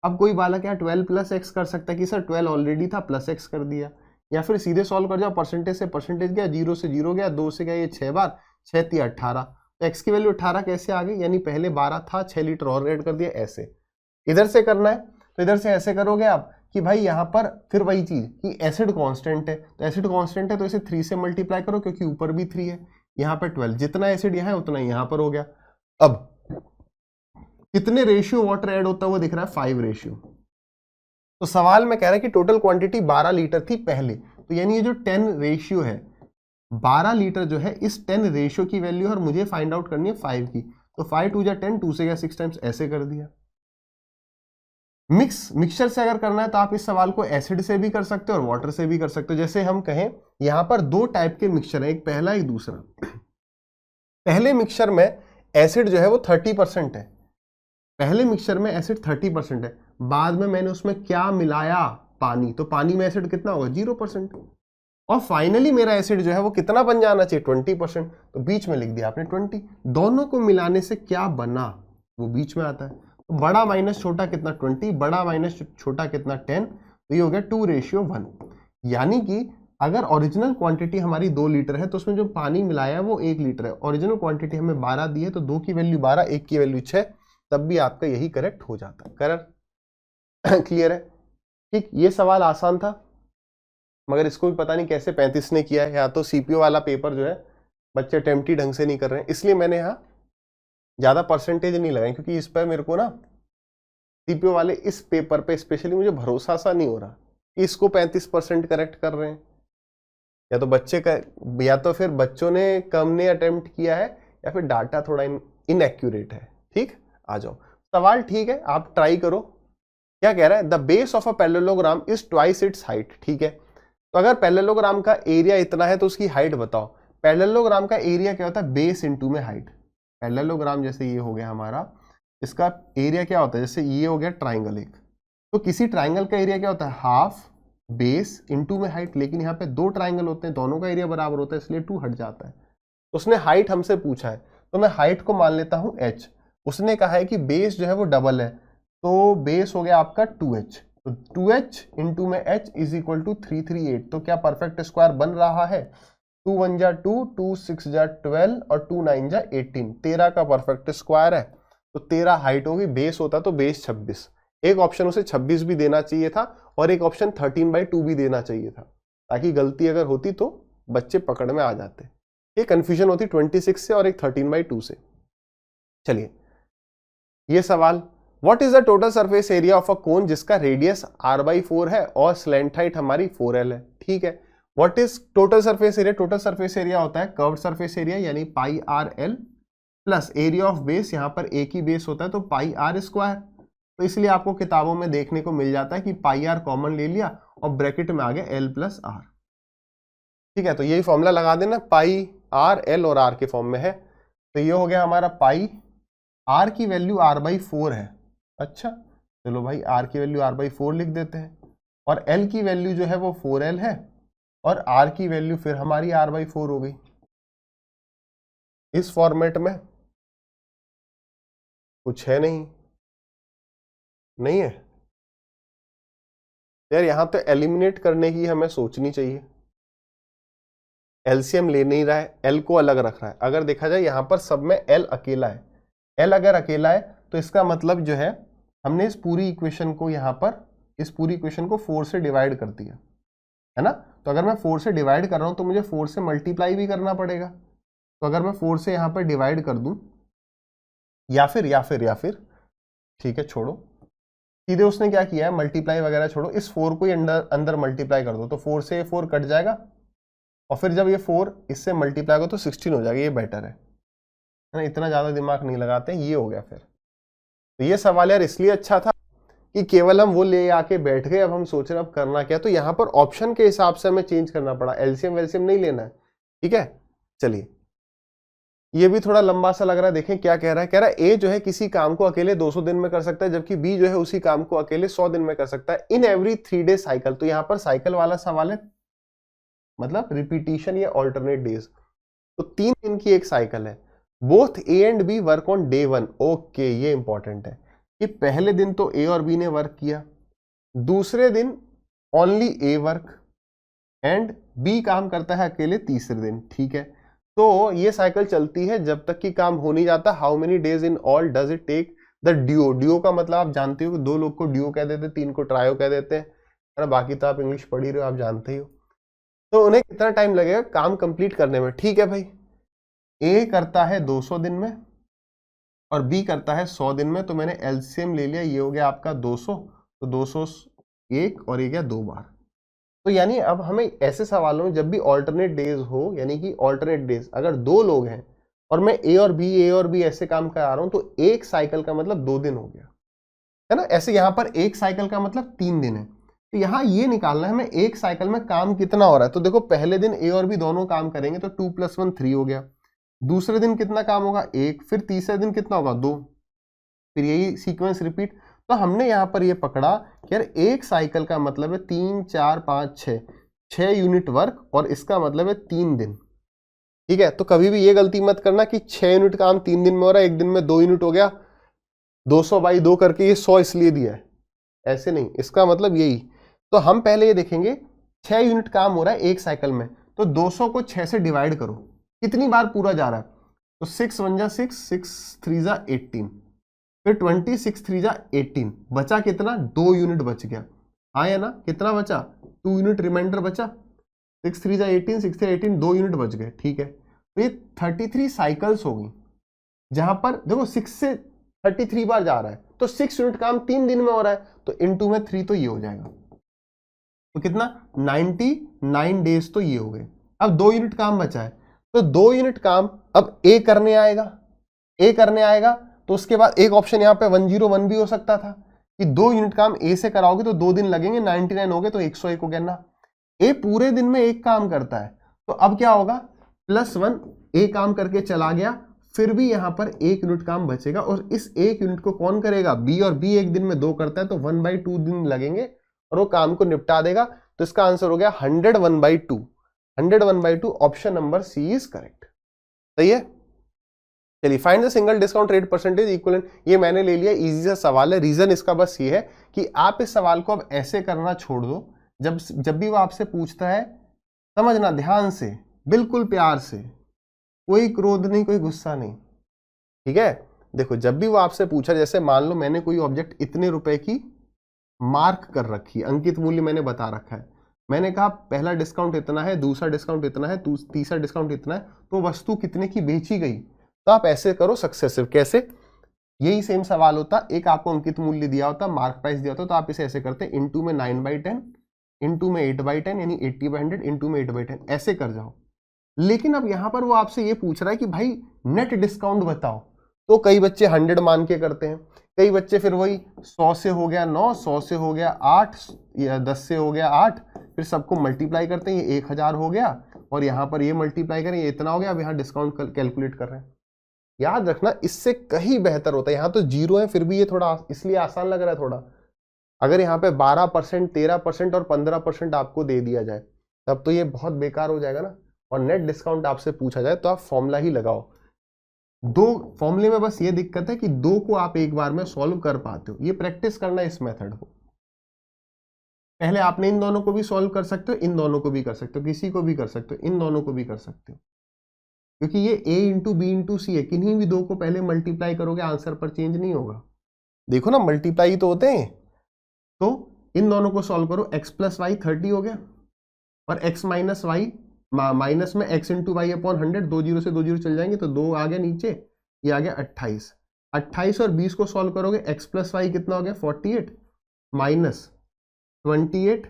अब कोई बालक क्या 12 प्लस एक्स कर सकता है कि सर 12 ऑलरेडी था प्लस एक्स कर दिया, या फिर सीधे सॉल्व कर जाओ, परसेंटेज से परसेंटेज गया, 0 से 0 गया, 2 से गया ये 6 बार, 6 3 18, तो एक्स की वैल्यू 18 कैसे आ गई, यानी पहले 12 था 6 लीटर और ऐड कर दिया। ऐसे इधर से करना है तो इधर से ऐसे करोगे आप कि भाई यहाँ पर फिर वही चीज कि एसिड कांस्टेंट है, तो एसिड कांस्टेंट है तो इसे 3 से मल्टीप्लाई करो क्योंकि ऊपर भी 3 है, यहाँ पे 12, जितना एसिड यहाँ है उतना यहाँ पर हो गया। अब कितने रेशियो वाटर ऐड होता है वो दिख रहा है 5 रेशियो। तो सवाल में कह रहा है कि टोटल क्वांटिटी 12 लीटर थी पहले, तो यानी ये जो 10 रेशियो है 12 लीटर जो है इस 10 रेशियो की वैल्यू है और मुझे फाइंड आउट करनी है 5 की। तो 5 2 जा 10, 2 से गया 6 टाइम्स, ऐसे कर दिया। मिक्सचर से अगर करना है तो आप इस सवाल को एसिड से भी कर सकते हो और वाटर से भी कर सकते हो। जैसे हम कहें यहां पर 2 टाइप के मिक्सचर है, एक पहला एक दूसरा। पहले मिक्सचर में एसिड जो है वो 30% है, पहले मिक्सचर में एसिड 30% है, बाद में मैंने उसमें क्या मिलाया, पानी, तो पानी में एसिड कितना होगा 0%, और फाइनली मेरा एसिड जो है वो कितना बन जाना चाहिए 20%, तो बीच में लिख दिया आपने 20। दोनों को मिलाने से क्या बना वो बीच में आता है, तो बड़ा माइनस छोटा कितना 20, बड़ा माइनस छोटा कितना 10, तो ये हो गया 2:1। यानी कि अगर ओरिजिनल क्वांटिटी हमारी 2 लीटर है तो उसमें जो पानी मिलाया है वो 1 लीटर है, ओरिजिनल क्वांटिटी हमें 12 दी है तो 2 की वैल्यू 12, 1 की वैल्यू 6, तब भी आपका यही करेक्ट हो जाता है। करेक्ट क्लियर है? ठीक, ये सवाल आसान था मगर इसको भी पता नहीं कैसे 35 ने किया है, या तो सीपीओ वाला पेपर जो है बच्चे अटेम्प्ट ही ढंग से नहीं कर रहे हैं, इसलिए मैंने यहाँ ज्यादा परसेंटेज नहीं लगाई, क्योंकि इस पर मेरे को ना सीपीओ वाले इस पेपर पे स्पेशली मुझे भरोसा सा नहीं हो रहा कि इसको 35% करेक्ट कर रहे हैं, या तो बच्चे का, या तो फिर बच्चों ने कम ने अटेम्प्ट किया है, या फिर डाटा थोड़ा इनएक्यूरेट है। ठीक, आ जाओ सवाल, ठीक है आप ट्राई करो। क्या कह रहा है, the base of a parallelogram is twice its height. ठीक है, तो अगर पैरेललोग्राम का एरिया इतना है तो उसकी हाइट बताओ। पैरेललोग्राम का एरिया क्या होता है, बेस इनटू में हाइट। पैरेललोग्राम जैसे ये हो गया हमारा, इसका एरिया क्या होता है, जैसे ये हो गया ट्राइंगल एक, तो किसी ट्राइंगल का एरिया क्या होता है, हाफ बेस इनटू में हाइट, लेकिन यहाँ पे 2 ट्राइंगल होते हैं, दोनों का एरिया बराबर होता है, इसलिए 2 हट जाता है। तो उसने हाइट हमसे पूछा है, तो मैं हाइट को मान लेता हूं h। उसने कहा है कि बेस जो है वो डबल है, तो बेस हो गया आपका 2h, तो 2h इंटू में h इज इक्वल टू 338। तो क्या परफेक्ट स्क्वायर बन रहा है, 2 1 जा 2, 2 6 जा 12 और 2 9 जा 18, 13 का परफेक्ट स्क्वायर है। तो 13 हाइट होगी, बेस होता तो बेस 26, एक ऑप्शन उसे 26 भी देना चाहिए था और एक ऑप्शन 13/2 भी देना चाहिए था, ताकि गलती अगर होती तो बच्चे पकड़ में आ जाते। ये कंफ्यूजन होती 26 से और एक 13/2 से। चलिए ये सवाल, what is the total surface area of a cone जिसका रेडियस r/4 है और स्लैंट हाइट हमारी 4l है। ठीक है, what is total surface area, total surface area होता है कर्व्ड सरफेस एरिया यानी πrl plus area of base, यहां पर एक ही बेस होता है तो πr²। तो इसलिए आपको किताबों में देखने को मिल जाता है कि πr कॉमन ले लिया और ब्रैकेट में आ गया l + r। ठीक है, तो यही फॉर्मूला लगा देना, पाई r l और r के फॉर्म में है, तो ये हो गया हमारा पाई, r की वैल्यू r/4 है। अच्छा चलो भाई r की वैल्यू r/4 लिख देते हैं, और l की वैल्यू जो है वो 4l है, और r की वैल्यू फिर हमारी r/4 हो गई। इस फॉर्मेट में कुछ है नहीं है यार, यहां तो एलिमिनेट करने की हमें सोचनी चाहिए। एलसीएम ले नहीं रहा है, एल को अलग रख रहा है। अगर देखा जाए यहां पर सब में एल अकेला है, एल अगर अकेला है तो इसका मतलब जो है हमने इस पूरी इक्वेशन को यहां पर, इस पूरी इक्वेशन को 4 से डिवाइड कर दिया है ना। तो अगर मैं 4 से डिवाइड कर रहा हूं तो मुझे 4 से मल्टीप्लाई भी करना पड़ेगा। तो अगर मैं 4 से यहां पर डिवाइड कर दूं, या फिर ठीक है छोड़ो, सीधे उसने क्या किया है, मल्टीप्लाई वगैरह छोड़ो, इस 4 को ही अंदर मल्टीप्लाई कर दो, तो 4 से 4 कट जाएगा, और फिर जब ये 4 इससे मल्टीप्लाई हो तो 16 हो जाएगा, ये बेटर है ना, इतना ज्यादा दिमाग नहीं लगाते हैं। ये हो गया फिर, तो ये सवाल यार इसलिए अच्छा था कि केवल हम वो ले आके बैठ गए, अब हम सोच रहे हैं अब करना क्या, तो यहाँ पर ऑप्शन के हिसाब से हमें चेंज करना पड़ा, एलसीएम वेलसीएम नहीं लेना है। ठीक है, चलिए ये भी थोड़ा लंबा सा लग रहा है, देखें क्या कह रहा है। कह रहा है ए जो है किसी काम को अकेले 200 दिन में कर सकता है, जबकि बी जो है उसी काम को अकेले 100 दिन में कर सकता है इन एवरी 3 डे साइकिल। तो यहाँ पर साइकिल वाला सवाल है, मतलब रिपीटिशन या ऑल्टरनेट डेज, तो 3 दिन की एक साइकिल है। Both A and B work on day 1। Okay, ये इंपॉर्टेंट है कि पहले दिन तो ए और बी ने वर्क किया, दूसरे दिन only A work and B काम करता है अकेले तीसरे दिन। ठीक है, तो ये साइकिल चलती है जब तक कि काम हो नहीं जाता। How many days in all does it take the duo. Duo का मतलब आप जानते हो कि 2 लोग को ड्यूओ कह देते हैं, 3 को ट्रायो कह देते हैं। है ना, बाकी तो आप इंग्लिश पढ़ ही रहे हो, आप जानते ही हो। तो उन्हें कितना टाइम लगेगा काम कंप्लीट करने में? ठीक है भाई, ए करता है 200 दिन में और बी करता है 100 दिन में, तो मैंने एलसीएम ले लिया, ये हो गया आपका 200, तो 200 एक और ये गया 2 बार। तो यानी अब हमें ऐसे सवालों में जब भी ऑल्टरनेट डेज हो, यानी कि ऑल्टरनेट डेज अगर 2 लोग हैं और मैं ए और बी ऐसे काम करा रहा हूं, तो एक साइकिल का मतलब 2 दिन हो गया, है ना। ऐसे यहां पर एक साइकिल का मतलब 3 दिन है। तो यहां ये निकालना है हमें एक साइकिल में काम कितना हो रहा है। तो देखो पहले दिन ए और बी दोनों काम करेंगे तो 2 + 1 3 हो गया, दूसरे दिन कितना काम होगा 1, फिर तीसरे दिन कितना होगा 2, फिर यही सीक्वेंस रिपीट। तो हमने यहां पर ये पकड़ा कि यार एक साइकिल का मतलब है 3 4 5 6 यूनिट वर्क, और इसका मतलब है 3 दिन। ठीक है, तो कभी भी ये गलती मत करना कि 6 यूनिट काम 3 दिन में हो रहा है, एक दिन में 2 यूनिट हो गया, 200/2 करके ये 100 इसलिए दिया है, ऐसे नहीं, इसका मतलब यही। तो हम पहले ये देखेंगे 6 यूनिट काम हो रहा है एक साइकिल में, तो 200 को 6 से डिवाइड करो, कितनी बार पूरा जा रहा है, तो 6 1 जा 6, 6 3 जा 18, फिर 20 6 3 जा 18, बचा कितना 2 यूनिट बच गया, हाँ या ना, कितना बचा 2 यूनिट रिमाइंडर बचा, 6 3 जा 18, 6 3 18, 2 यूनिट बच गए। ठीक है, तो ये 33 साइकिल्स हो गई, जहां पर देखो 6 से 33 बार जा रहा है, तो 6 यूनिट काम 3 दिन में हो रहा है, तो इनटू में 3 तो ये हो जाएगा, तो कितना 99 डेज तो ये हो गए। अब 2 यूनिट काम बचा है, तो 2 यूनिट काम अब ए करने आएगा, तो उसके बाद एक ऑप्शन यहाँ पे 101 भी हो सकता था कि 2 यूनिट काम ए से कराओगे तो 2 दिन लगेंगे, 99 हो गए तो 101 हो गया ना। ए पूरे दिन में एक काम करता है, तो अब क्या होगा +1, ए काम करके चला गया, फिर भी यहां पर 1 यूनिट काम बचेगा, और इस 1 यूनिट को कौन करेगा बी, और बी एक दिन में 2 करता है, तो 1/2 दिन लगेंगे और वो काम को निपटा देगा। तो इसका आंसर हो गया 101/2, 101/2, option number C is correct. सही है। चलिए, find the single discount rate percentage equivalent, ये मैंने ले लिया, इजी सा सवाल है। रीजन इसका बस ये है कि आप इस सवाल को अब ऐसे करना छोड़ दो, जब भी वो आपसे पूछता है, समझना ध्यान से, बिल्कुल प्यार से, कोई क्रोध नहीं, कोई गुस्सा नहीं, ठीक है। देखो जब भी वो आपसे पूछा, जैसे मान लो मैंने कोई ऑब्जेक्ट इतने रुपए की मार्क कर रखी, अंकित मूल्य मैंने बता रखा है, मैंने कहा पहला डिस्काउंट इतना है, दूसरा डिस्काउंट इतना है, तीसरा डिस्काउंट इतना है, तो वस्तु कितने की बेची गई, तो आप ऐसे करो सक्सेसिव। कैसे? यही सेम सवाल होता, एक आपको अंकित मूल्य दिया होता, मार्क प्राइस दिया होता, तो आप इसे ऐसे करते इनटू में 9/10, इनटू में 8/10, यानी 80/100, इनटू में 8/10, ऐसे कर जाओ। लेकिन अब यहां पर वो आपसे ये पूछ रहा है कि भाई नेट डिस्काउंट बताओ, तो कई बच्चे 100 मान के करते हैं, कई बच्चे फिर वही 100 से हो गया 9, 100 से हो गया 8, या 10 से हो गया 8, फिर सबको मल्टीप्लाई करते हैं, ये 1000 हो गया, और यहाँ पर ये मल्टीप्लाई करें, ये इतना हो गया, अब यहाँ डिस्काउंट कैलकुलेट कर रहे हैं। याद रखना इससे कहीं बेहतर होता है, यहाँ तो 0 है फिर भी ये थोड़ा इसलिए आसान लग रहा है थोड़ा, अगर यहाँ पे 12%, 13% और 15% आपको दे दिया जाए, तब तो ये बहुत बेकार हो जाएगा ना। और नेट डिस्काउंट आपसे पूछा जाए तो आप फॉर्मूला ही लगाओ। दो फॉर्मूले में बस ये दिक्कत है कि 2 को आप एक बार में सॉल्व कर पाते हो, ये प्रैक्टिस करना इस मेथड को। पहले आपने इन दोनों को भी सॉल्व कर सकते हो, इन दोनों को भी कर सकते हो, किसी को भी कर सकते हो, इन दोनों को भी कर सकते हो, क्योंकि ये a इंटू बी इंटू सी है, किन्हीं भी 2 को पहले मल्टीप्लाई करोगे, आंसर पर चेंज नहीं होगा। देखो ना मल्टीप्लाई तो होते हैं, तो इन दोनों को सॉल्व करो, x + y 30 हो गया, और x - y माइनस में x इंटू वाई अपॉन 100, 2 0 से 2 0 चल जाएंगे, तो 2 आ गया नीचे, ये आ गया 28, 28 और 20 को सॉल्व करोगे, x + y कितना हो गया 48, माइनस 28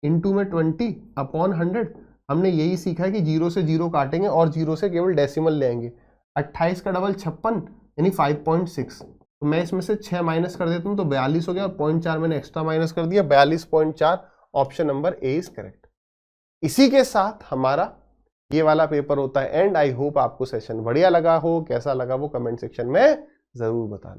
इंटू में 20 अपॉन 100। हमने यही सीखा है कि 0 से 0 काटेंगे और 0 से केवल डेसिमल लेंगे। 28 का डबल 56, यानी 5.6, तो मैं इसमें से 6 माइनस कर देता हूँ तो 42 हो गया, 0.4 मैंने एक्स्ट्रा माइनस कर दिया, 42.4, option number A is correct. इसी के साथ हमारा ये वाला पेपर होता है एंड। आई होप आपको सेशन बढ़िया लगा हो, कैसा लगा वो कमेंट सेक्शन में जरूर बताना।